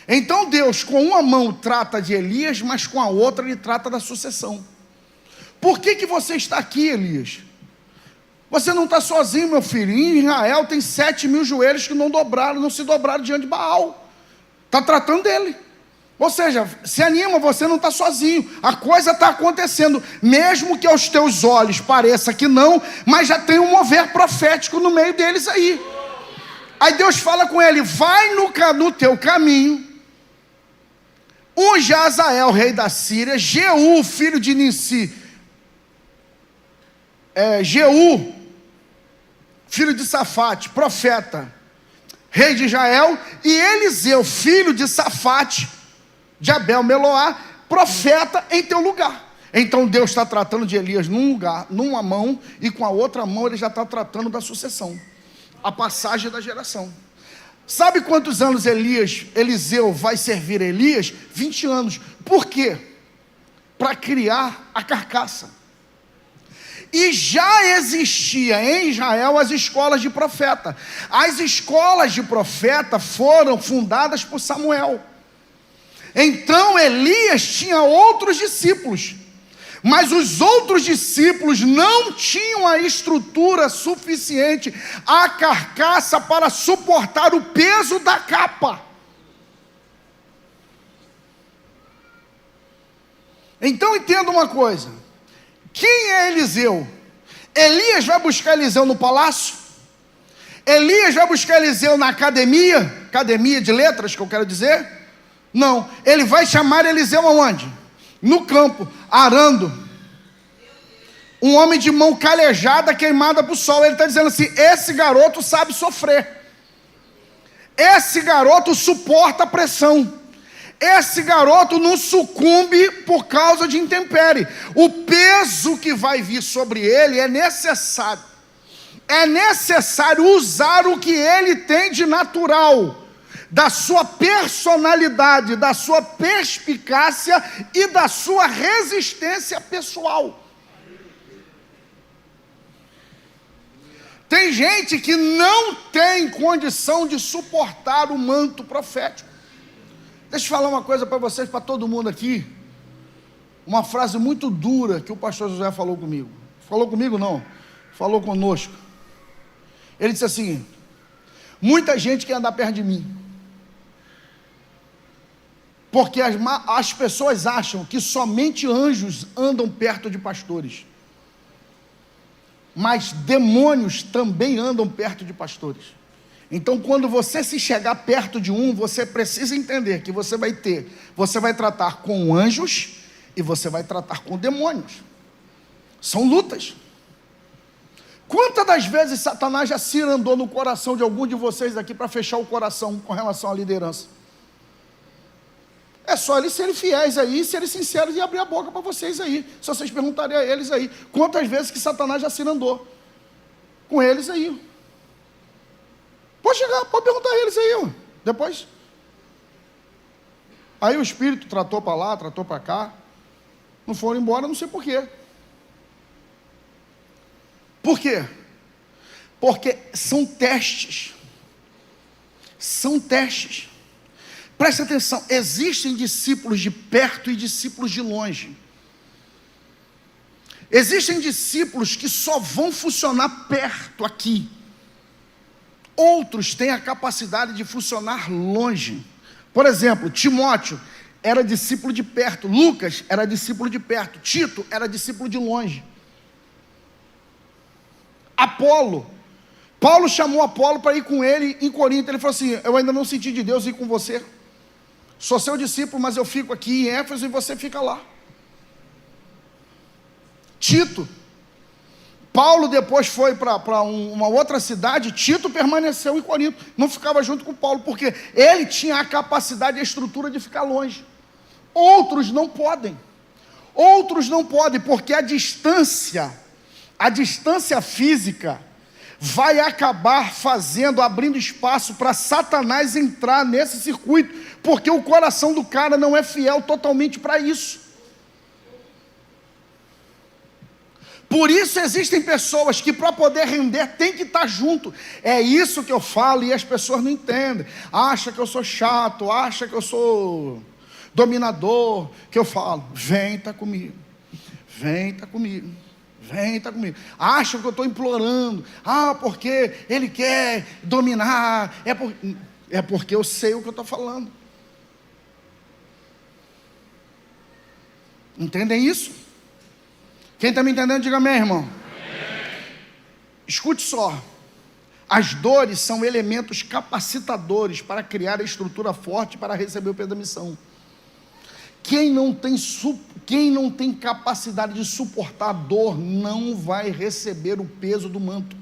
Então Deus com uma mão trata de Elias, mas com a outra ele trata da sucessão. Por que você está aqui, Elias? Você não está sozinho, meu filho. Em Israel tem 7.000 joelhos que não se dobraram diante de Baal. Está tratando dele. Ou seja, se anima, você não está sozinho. A coisa está acontecendo. Mesmo que aos teus olhos pareça que não, mas já tem um mover profético no meio deles aí. Aí Deus fala com ele, vai no teu caminho, unge Azael, rei da Síria, Jeú, filho de Nissi, Jeú, filho de Safate, profeta, rei de Israel, e Eliseu, filho de Safate, de Abel Meloá, profeta em teu lugar. Então Deus está tratando de Elias num lugar, numa mão, e com a outra mão ele já está tratando da sucessão, a passagem da geração. Sabe quantos anos Eliseu vai servir Elias? 20 anos. Por quê? Para criar a carcaça. E já existia em Israel as escolas de profeta. As escolas de profeta foram fundadas por Samuel. Então Elias tinha outros discípulos, mas os outros discípulos não tinham a estrutura suficiente, a carcaça para suportar o peso da capa. Então entenda uma coisa, quem é Eliseu? Elias vai buscar Eliseu no palácio? Elias vai buscar Eliseu na academia de letras, que eu quero dizer? Não, ele vai chamar Eliseu aonde? No campo, arando. Um homem de mão calejada, queimada para o sol. Ele está dizendo assim: esse garoto sabe sofrer. Esse garoto suporta a pressão. Esse garoto não sucumbe por causa de intempérie. O peso que vai vir sobre ele é necessário. É necessário usar o que ele tem de natural, da sua personalidade, da sua perspicácia e da sua resistência pessoal. Tem gente que não tem condição de suportar o manto profético. Deixa eu falar uma coisa para vocês, para todo mundo aqui. Uma frase muito dura que o pastor José falou comigo. Falou comigo não, falou conosco. Ele disse assim: muita gente quer andar perto de mim, porque as pessoas acham que somente anjos andam perto de pastores. Mas demônios também andam perto de pastores. Então, quando você se chegar perto de um, você precisa entender que você vai tratar com anjos e você vai tratar com demônios. São lutas. Quantas das vezes Satanás já se andou no coração de algum de vocês aqui para fechar o coração com relação à liderança? É só eles serem fiéis aí, serem sinceros e abrir a boca para vocês aí. Se vocês perguntarem a eles aí, quantas vezes que Satanás já se andou com eles aí. Pode chegar, pode perguntar a eles aí, depois. Aí o Espírito tratou para lá, tratou para cá, não foram embora, não sei por quê. Por quê? Porque são testes. São testes. Preste atenção, existem discípulos de perto e discípulos de longe. Existem discípulos que só vão funcionar perto aqui. Outros têm a capacidade de funcionar longe. Por exemplo, Timóteo era discípulo de perto, Lucas era discípulo de perto, Tito era discípulo de longe. Apolo, Paulo chamou Apolo para ir com ele em Corinto. Ele falou assim: eu ainda não senti de Deus ir com você. Sou seu discípulo, mas eu fico aqui em Éfeso e você fica lá. Tito, Paulo depois foi para uma outra cidade, Tito permaneceu em Corinto, não ficava junto com Paulo, porque ele tinha a capacidade e a estrutura de ficar longe. Outros não podem, porque a distância física vai acabar abrindo espaço para Satanás entrar nesse circuito, porque o coração do cara não é fiel totalmente para isso. Por isso existem pessoas que para poder render tem que estar junto. É isso que eu falo e as pessoas não entendem. Acha que eu sou chato, acha que eu sou dominador, que eu falo: vem, tá comigo. Vem, tá comigo. Vem, tá comigo. Acha que eu estou implorando. Porque ele quer dominar. É porque eu sei o que eu estou falando. Entendem isso? Quem está me entendendo, diga amém, irmão. Amém. Escute só. As dores são elementos capacitadores para criar a estrutura forte para receber o peso da missão. Quem não tem capacidade de suportar a dor não vai receber o peso do manto.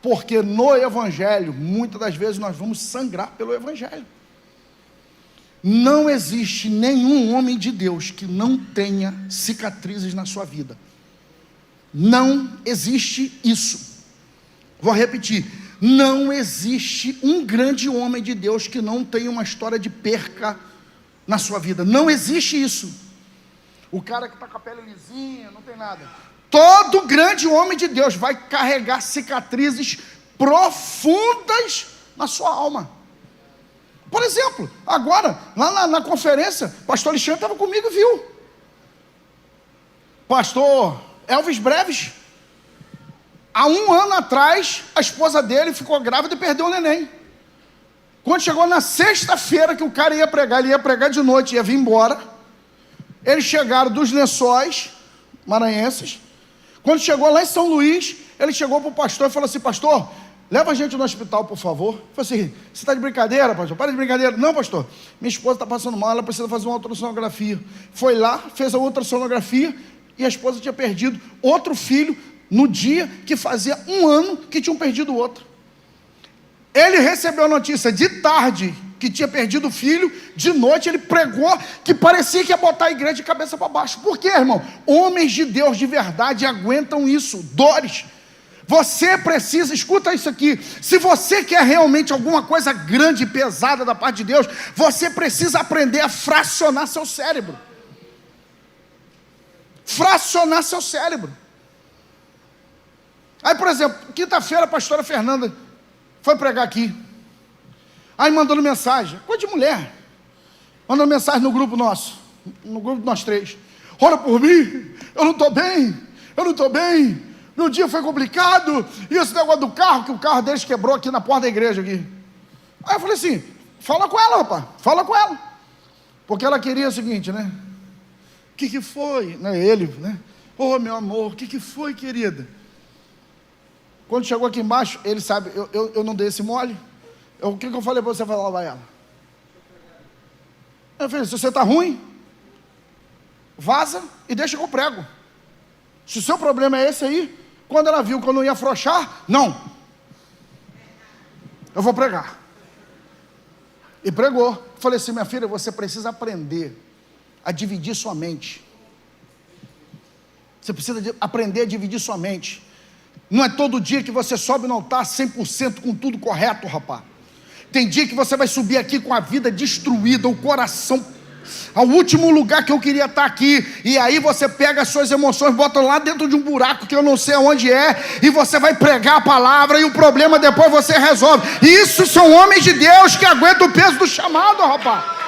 Porque no Evangelho, muitas das vezes nós vamos sangrar pelo Evangelho. Não existe nenhum homem de Deus que não tenha cicatrizes na sua vida. Não existe isso. Vou repetir. Não existe um grande homem de Deus que não tenha uma história de perca na sua vida. Não existe isso. O cara que está com a pele lisinha, não tem nada. Todo grande homem de Deus vai carregar cicatrizes profundas na sua alma. Por exemplo, agora, lá na conferência, o pastor Alexandre estava comigo e viu. Pastor Elvis Breves, há 1 ano atrás, a esposa dele ficou grávida e perdeu o neném. Quando chegou na sexta-feira que o cara ia pregar, ele ia pregar de noite, ia vir embora. Eles chegaram dos Lençóis Maranhenses. Quando chegou lá em São Luís, ele chegou para o pastor e falou assim: pastor, leva a gente no hospital, por favor. Eu falei assim: você está de brincadeira, pastor? Para de brincadeira. Não, pastor, minha esposa está passando mal, ela precisa fazer uma ultrassonografia. Foi lá, fez a ultrassonografia, e a esposa tinha perdido outro filho no dia que fazia 1 ano que tinham perdido o outro. Ele recebeu a notícia de tarde que tinha perdido o filho, de noite ele pregou que parecia que ia botar a igreja de cabeça para baixo. Por quê, irmão? Homens de Deus de verdade aguentam isso, dores. Você precisa, escuta isso aqui, se você quer realmente alguma coisa grande e pesada da parte de Deus, você precisa aprender a fracionar seu cérebro. Fracionar seu cérebro. Aí, por exemplo, quinta-feira a pastora Fernanda foi pregar aqui. Aí mandando mensagem, coisa de mulher, mandando mensagem no grupo nosso, no grupo de nós 3. Ora por mim, eu não estou bem, meu dia foi complicado, e esse negócio do carro, que o carro deles quebrou aqui na porta da igreja aqui. Aí eu falei assim, fala com ela, rapaz, fala com ela. Porque ela queria o seguinte, né? O que foi? Né? Ele, né? Ô, meu amor, o que foi, querida? Quando chegou aqui embaixo, ele sabe, eu não dei esse mole. O que eu falei para você falar para ela? Eu falei, se você está ruim, vaza e deixa que eu prego. Se o seu problema é esse aí, quando ela viu que eu não ia afrouxar, não, eu vou pregar. E pregou. Eu falei assim, minha filha, você precisa aprender a dividir sua mente. Você precisa aprender a dividir sua mente. Não é todo dia que você sobe no altar 100% com tudo correto, rapaz. Tem dia que você vai subir aqui com a vida destruída, o coração ao último lugar que eu queria estar aqui, e aí você pega as suas emoções, bota lá dentro de um buraco que eu não sei onde é, e você vai pregar a palavra, e o problema depois você resolve. Isso são homens de Deus que aguentam o peso do chamado, rapaz.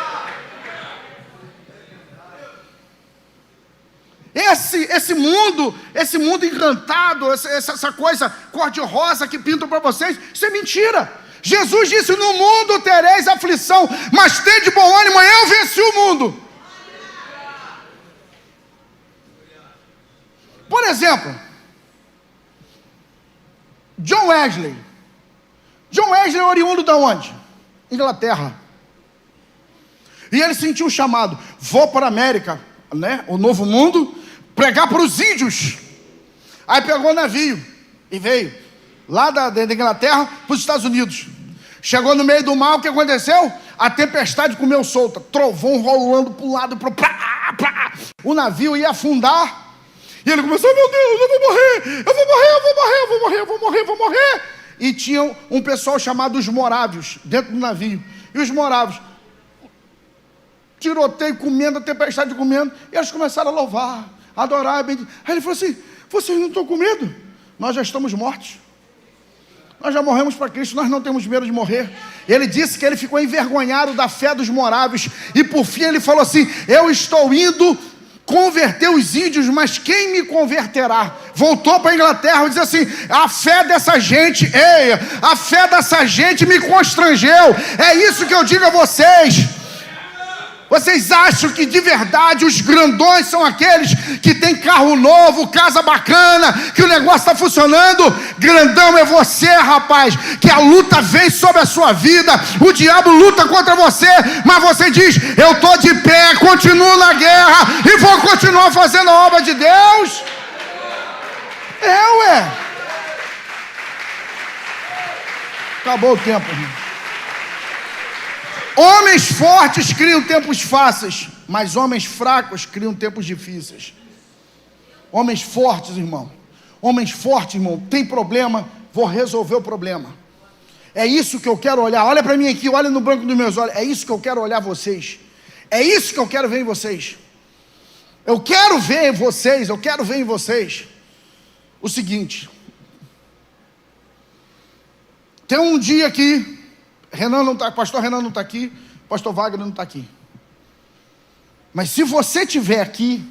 Esse mundo encantado, essa coisa cor-de-rosa que pintam para vocês, isso é mentira. Jesus disse, no mundo tereis aflição, mas tende bom ânimo, eu venci o mundo. Por exemplo, John Wesley é oriundo de onde? Inglaterra. E ele sentiu o chamado, vou para a América, né, o novo mundo, pregar para os índios. Aí pegou o navio e veio lá da Inglaterra para os Estados Unidos. Chegou no meio do mar, o que aconteceu? A tempestade comeu solta, trovão rolando para o lado, o navio ia afundar, e ele começou, meu Deus, eu vou morrer. E tinha um pessoal chamado os morávios, dentro do navio, e os morávios, tiroteio comendo, a tempestade comendo, e eles começaram a louvar, a adorar. Aí ele falou assim, vocês não estão com medo? Nós já estamos mortos. Nós já morremos para Cristo, nós não temos medo de morrer. Ele disse que ele ficou envergonhado da fé dos morávios, e por fim ele falou assim, eu estou indo converter os índios, mas quem me converterá? Voltou para a Inglaterra e disse assim, a fé dessa gente me constrangeu. É isso que eu digo a vocês. Vocês acham que de verdade os grandões são aqueles que tem carro novo, casa bacana, que o negócio está funcionando? Grandão é você, rapaz, que a luta vem sobre a sua vida, o diabo luta contra você, mas você diz, eu estou de pé, continuo na guerra e vou continuar fazendo a obra de Deus. Acabou o tempo, irmão. Homens fortes criam tempos fáceis, mas homens fracos criam tempos difíceis. Homens fortes, irmão, tem problema, vou resolver o problema. É isso que eu quero olhar, olha para mim aqui, olha no branco dos meus olhos, é isso que eu quero olhar vocês, é isso que eu quero ver em vocês. Eu quero ver em vocês o seguinte, tem um dia aqui, pastor Renan não está aqui, pastor Wagner não está aqui. Mas se você estiver aqui,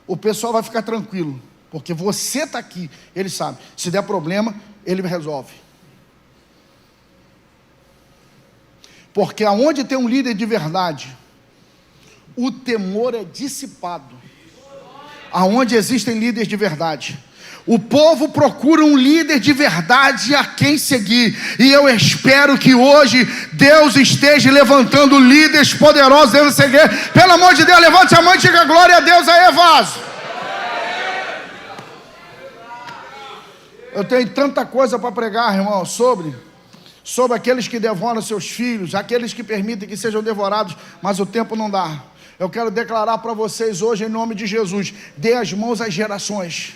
o pessoal vai ficar tranquilo, porque você está aqui, ele sabe, se der problema, ele resolve. Porque aonde tem um líder de verdade, o temor é dissipado. Aonde existem líderes de verdade, o povo procura um líder de verdade a quem seguir, e eu espero que hoje Deus esteja levantando líderes poderosos dentro dessa igreja. Pelo amor de Deus, levante a mão e diga glória a Deus aí, vaso. Eu tenho tanta coisa para pregar, irmão, sobre aqueles que devoram seus filhos, aqueles que permitem que sejam devorados, mas o tempo não dá. Eu quero declarar para vocês hoje, em nome de Jesus, dê as mãos às gerações.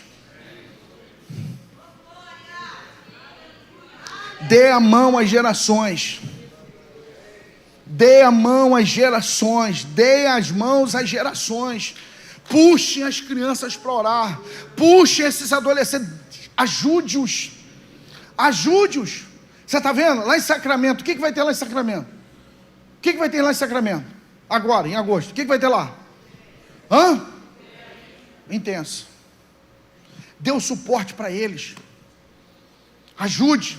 Dê a mão às gerações. Dê a mão às gerações. Dê as mãos às gerações. Puxem as crianças para orar. Puxem esses adolescentes. Ajude-os. Ajude-os. Você está vendo? Lá em Sacramento, o que vai ter lá em Sacramento? O que vai ter lá em Sacramento? Agora, em agosto. O que vai ter lá? Intenso. Dê o suporte para eles. Ajude.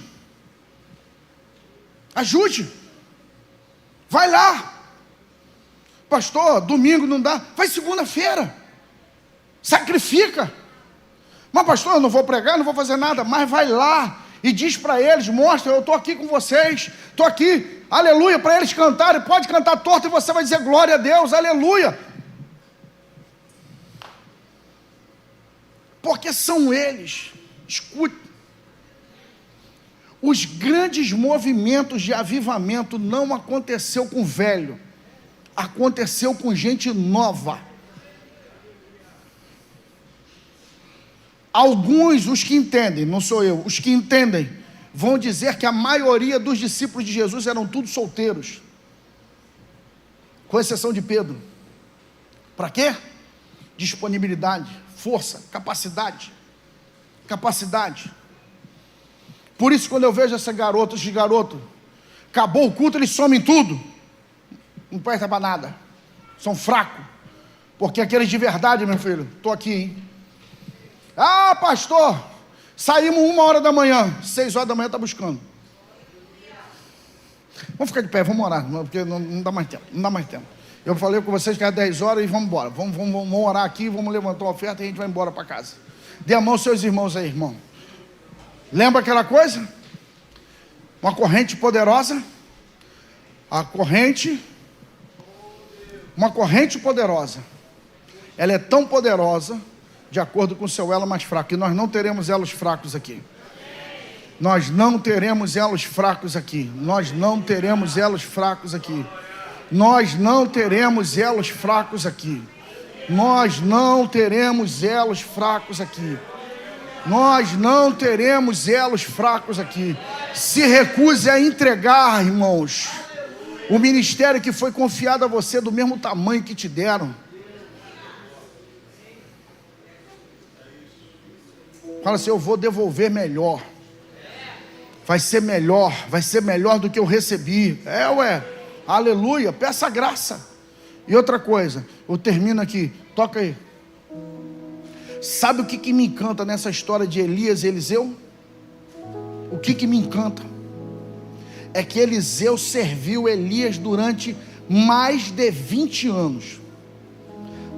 Ajude. Vai lá. Pastor, domingo não dá. Vai segunda-feira. Sacrifica. Mas pastor, eu não vou pregar, não vou fazer nada. Mas vai lá e diz para eles, mostra, eu estou aqui com vocês. Estou aqui, aleluia, para eles cantarem. Pode cantar torto e você vai dizer glória a Deus, aleluia. Porque são eles. Escute. Os grandes movimentos de avivamento não aconteceu com velho, aconteceu com gente nova. Alguns, os que entendem, não sou eu, os que entendem, vão dizer que a maioria dos discípulos de Jesus eram todos solteiros, com exceção de Pedro. Para quê? Disponibilidade, força, capacidade. Por isso, quando eu vejo esse garoto, acabou o culto, eles somem tudo, não presta para nada, são fracos, porque aqueles de verdade, meu filho, estou aqui, hein? Ah, pastor, saímos 1h da manhã, 6h da manhã está buscando. Vamos ficar de pé, vamos orar, porque não dá mais tempo, Eu falei com vocês que era 10 horas e vamos embora, vamos orar aqui, vamos levantar uma oferta e a gente vai embora para casa. Dê a mão aos seus irmãos aí, irmão. Lembra aquela coisa? Uma corrente poderosa. Uma corrente poderosa. Ela é tão poderosa, de acordo com o seu elo mais fraco. E nós não teremos elos fracos aqui. Nós não teremos elos fracos aqui. Nós não teremos elos fracos aqui. Nós não teremos elos fracos aqui. Nós não teremos elos fracos aqui. Nós não teremos elos fracos aqui. Se recuse a entregar, irmãos, o ministério que foi confiado a você do mesmo tamanho que te deram. Fala assim, eu vou devolver melhor. Vai ser melhor do que eu recebi. Aleluia, peça graça. E outra coisa, eu termino aqui, toca aí. Sabe o que me encanta nessa história de Elias e Eliseu? O que me encanta? É que Eliseu serviu Elias durante mais de 20 anos.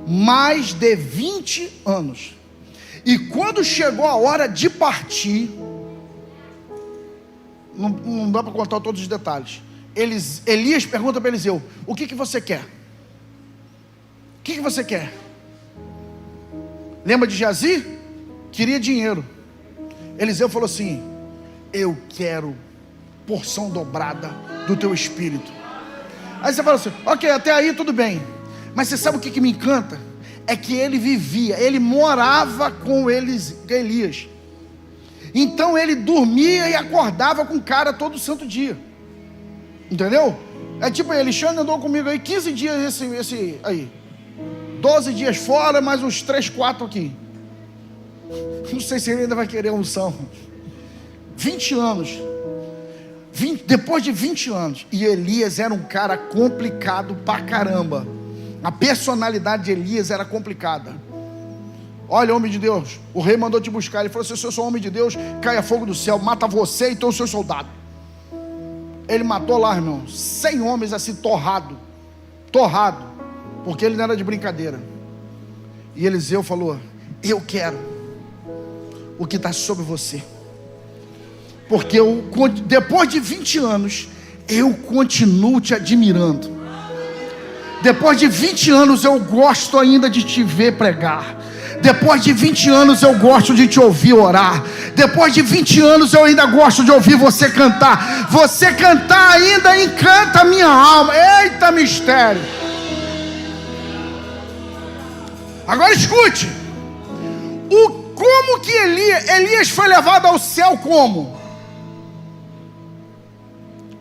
Mais de 20 anos. E quando chegou a hora de partir, não dá para contar todos os detalhes. Elias pergunta para Eliseu, o que você quer? O que você quer? Lembra de Geazi? Queria dinheiro. Eliseu falou assim, eu quero porção dobrada do teu espírito. Aí você fala assim, ok, até aí tudo bem. Mas você sabe o que me encanta? É que ele morava com Elias. Então ele dormia e acordava com o cara todo santo dia. Entendeu? É tipo, Alexandre andou comigo aí 15 dias esse aí. 12 dias fora, mais uns 3, 4 aqui. Não sei se ele ainda vai querer unção. 20 anos. Depois de 20 anos. E Elias era um cara complicado pra caramba. A personalidade de Elias era complicada. Olha, homem de Deus, o rei mandou te buscar. Ele falou assim, se eu sou homem de Deus, caia fogo do céu, mata você e todos os seus soldados. Ele matou lá, irmão, 100 homens assim, torrado, porque ele não era de brincadeira. E Eliseu falou, eu quero o que está sobre você, porque depois de 20 anos, eu continuo te admirando. Depois de 20 anos eu gosto ainda de te ver pregar. Depois de 20 anos eu gosto de te ouvir orar. Depois de 20 anos eu ainda gosto de ouvir você cantar. Você cantar ainda encanta a minha alma. Eita mistério. Agora escute. Como que Elias foi levado ao céu como?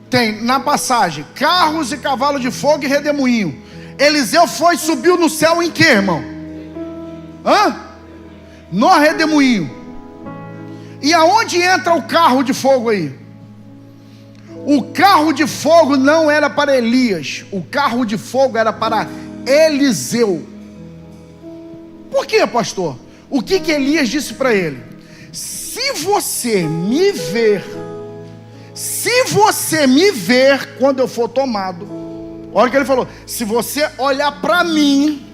Tem na passagem carros e cavalo de fogo e redemoinho. Eliseu subiu no céu em que, irmão? No redemoinho. E aonde entra o carro de fogo aí? O carro de fogo não era para Elias. O carro de fogo era para Eliseu. Por quê, pastor? O que Elias disse para ele? Se você me ver quando eu for tomado, olha o que ele falou, se você olhar para mim,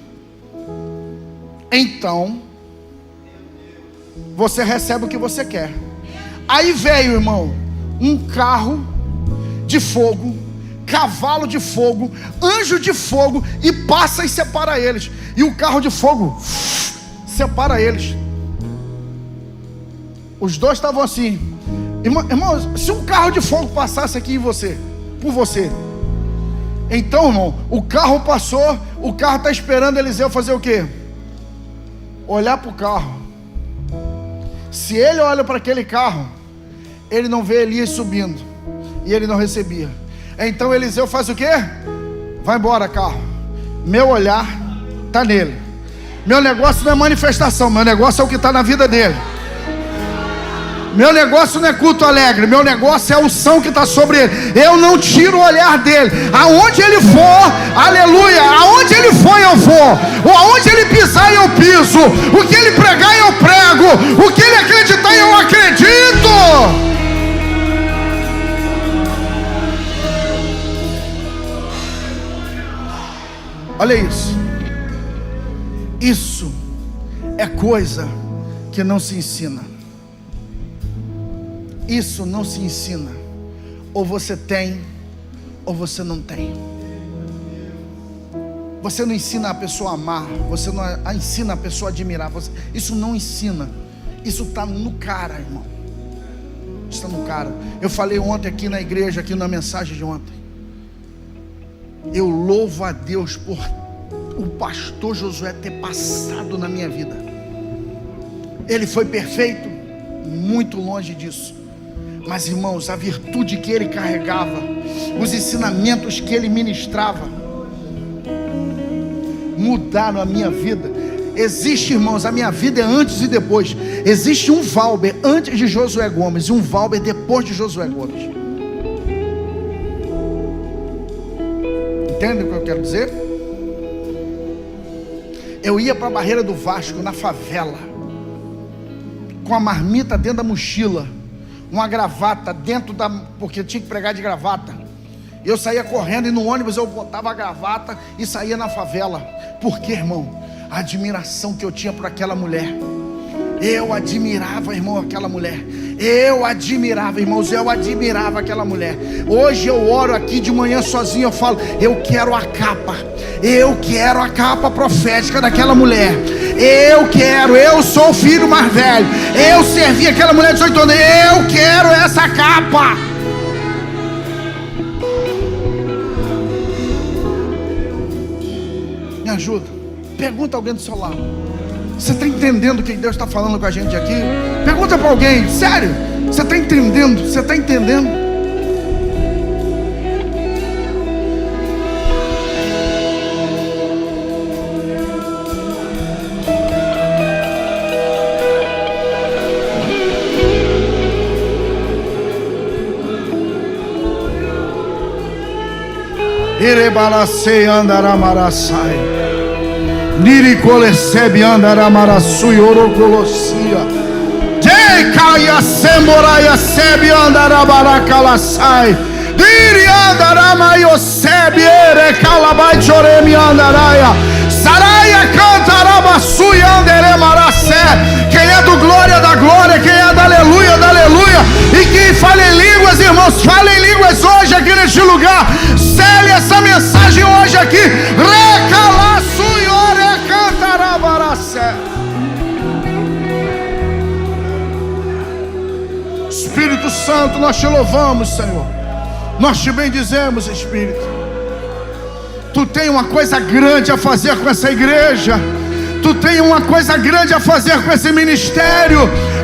então você recebe o que você quer. Aí veio, irmão, um carro de fogo, cavalo de fogo, anjo de fogo, e passa e separa eles. E o carro de fogo separa eles. Os dois estavam assim. Irmãos, se um carro de fogo passasse aqui em você, por você, então, irmão, o carro passou, o carro está esperando Eliseu fazer o quê? Olhar para o carro. Se ele olha para aquele carro, ele não vê Elias subindo, e ele não recebia. Então Eliseu faz o quê? Vai embora, carro. Meu olhar está nele. Meu negócio não é manifestação, meu negócio é o que está na vida dele. Meu negócio não é culto alegre, meu negócio é a unção que está sobre ele. Eu não tiro o olhar dele. Aonde ele for, aleluia. Aonde ele for, eu vou. Ou aonde ele pisar, eu piso. O que ele pregar, eu prego. O que ele acreditar, eu acredito. Olha isso. Isso é coisa que não se ensina. Isso não se ensina. Ou você tem, ou você não tem. Você não ensina a pessoa a amar. Você não ensina a pessoa a admirar. Isso não ensina. Isso está no cara, irmão. Isso está no cara. Eu falei ontem aqui na igreja, aqui na mensagem de ontem. Eu louvo a Deus por o pastor Josué ter passado na minha vida. Ele foi perfeito? Muito longe disso. Mas, irmãos, a virtude que ele carregava, os ensinamentos que ele ministrava, mudaram a minha vida. Existe, irmãos, a minha vida é antes e depois. Existe um Valber antes de Josué Gomes e um Valber depois de Josué Gomes. Entende o que eu quero dizer? Eu ia para a Barreira do Vasco, na favela, com a marmita dentro da mochila, uma gravata dentro da... porque eu tinha que pregar de gravata. Eu saía correndo e no ônibus eu botava a gravata e saía na favela. Por quê, irmão? A admiração que eu tinha por aquela mulher. Eu admirava, irmão, aquela mulher. Eu admirava, irmãos, eu admirava aquela mulher. Hoje eu oro aqui de manhã sozinho, eu falo, eu quero a capa. Eu quero a capa profética daquela mulher. Eu sou o filho mais velho. Eu servi aquela mulher de 18 anos. Eu quero essa capa. Me ajuda. Pergunta alguém do seu lado. Você está entendendo o que Deus está falando com a gente aqui? Pergunta para alguém, sério? Você está entendendo? Você está entendendo? Irebalacei andaramaraçai. Niricolecebi andaramaraçui orocolossia. Decaia semboraia sebi andarabaracalasai. Diri andaramaiossebi erecalabai choremi andaraia. Saraia cantarabasui anderemaracé. Quem é do glória da glória, quem é da aleluia da aleluia. E quem fala em línguas, irmãos, fala em línguas hoje aqui neste lugar. Cele essa mensagem hoje aqui. Recalaçui ore cantarabaracé. Espírito Santo, nós te louvamos, Senhor. Nós te bendizemos, Espírito. Tu tem uma coisa grande a fazer com essa igreja. Tu tem uma coisa grande a fazer com esse ministério.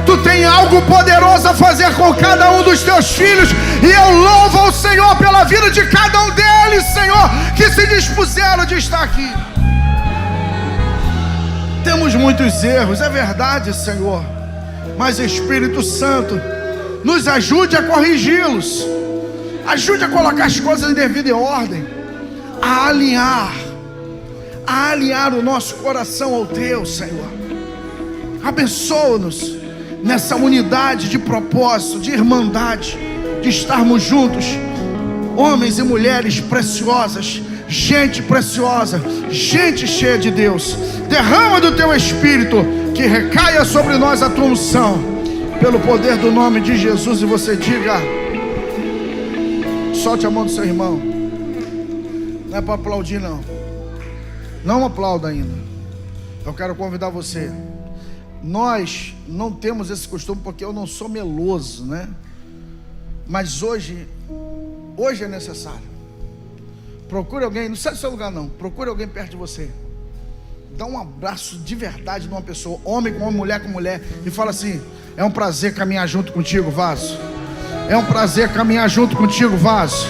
Tu tem algo poderoso a fazer com cada um dos teus filhos. E eu louvo ao Senhor pela vida de cada um deles, Senhor, que se dispuseram de estar aqui. Temos muitos erros, é verdade, Senhor. Mas Espírito Santo, nos ajude a corrigi-los. Ajude a colocar as coisas em devida ordem. A alinhar o nosso coração ao Teu, Senhor. Abençoa-nos nessa unidade de propósito, de irmandade, de estarmos juntos, homens e mulheres preciosas, gente preciosa, gente cheia de Deus. Derrama do Teu Espírito, que recaia sobre nós a Tua unção, pelo poder do nome de Jesus. E você diga, solte a mão do seu irmão. Não é para aplaudir, não. Não aplauda ainda. Eu quero convidar você. Nós não temos esse costume porque eu não sou meloso, né? Mas hoje é necessário. Procure alguém, não sai do seu lugar não. Procure alguém perto de você. Dá um abraço de verdade numa pessoa, homem com homem, mulher com mulher, e fala assim: é um prazer caminhar junto contigo, vaso. É um prazer caminhar junto contigo, vaso.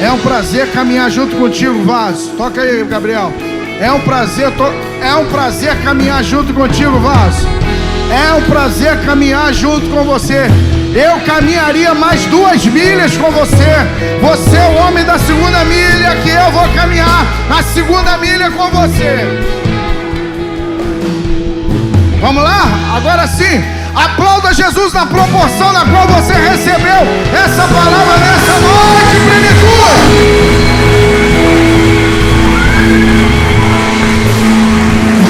É um prazer caminhar junto contigo, vaso. Toca aí, Gabriel. É um prazer caminhar junto contigo, vaso. É um prazer caminhar junto com você. Eu caminharia mais 2 milhas com você. Você é o homem da 2ª milha, que eu vou caminhar a 2ª milha com você. Vamos lá? Agora sim, aplauda Jesus na proporção na qual você recebeu essa palavra nessa noite, plenitude.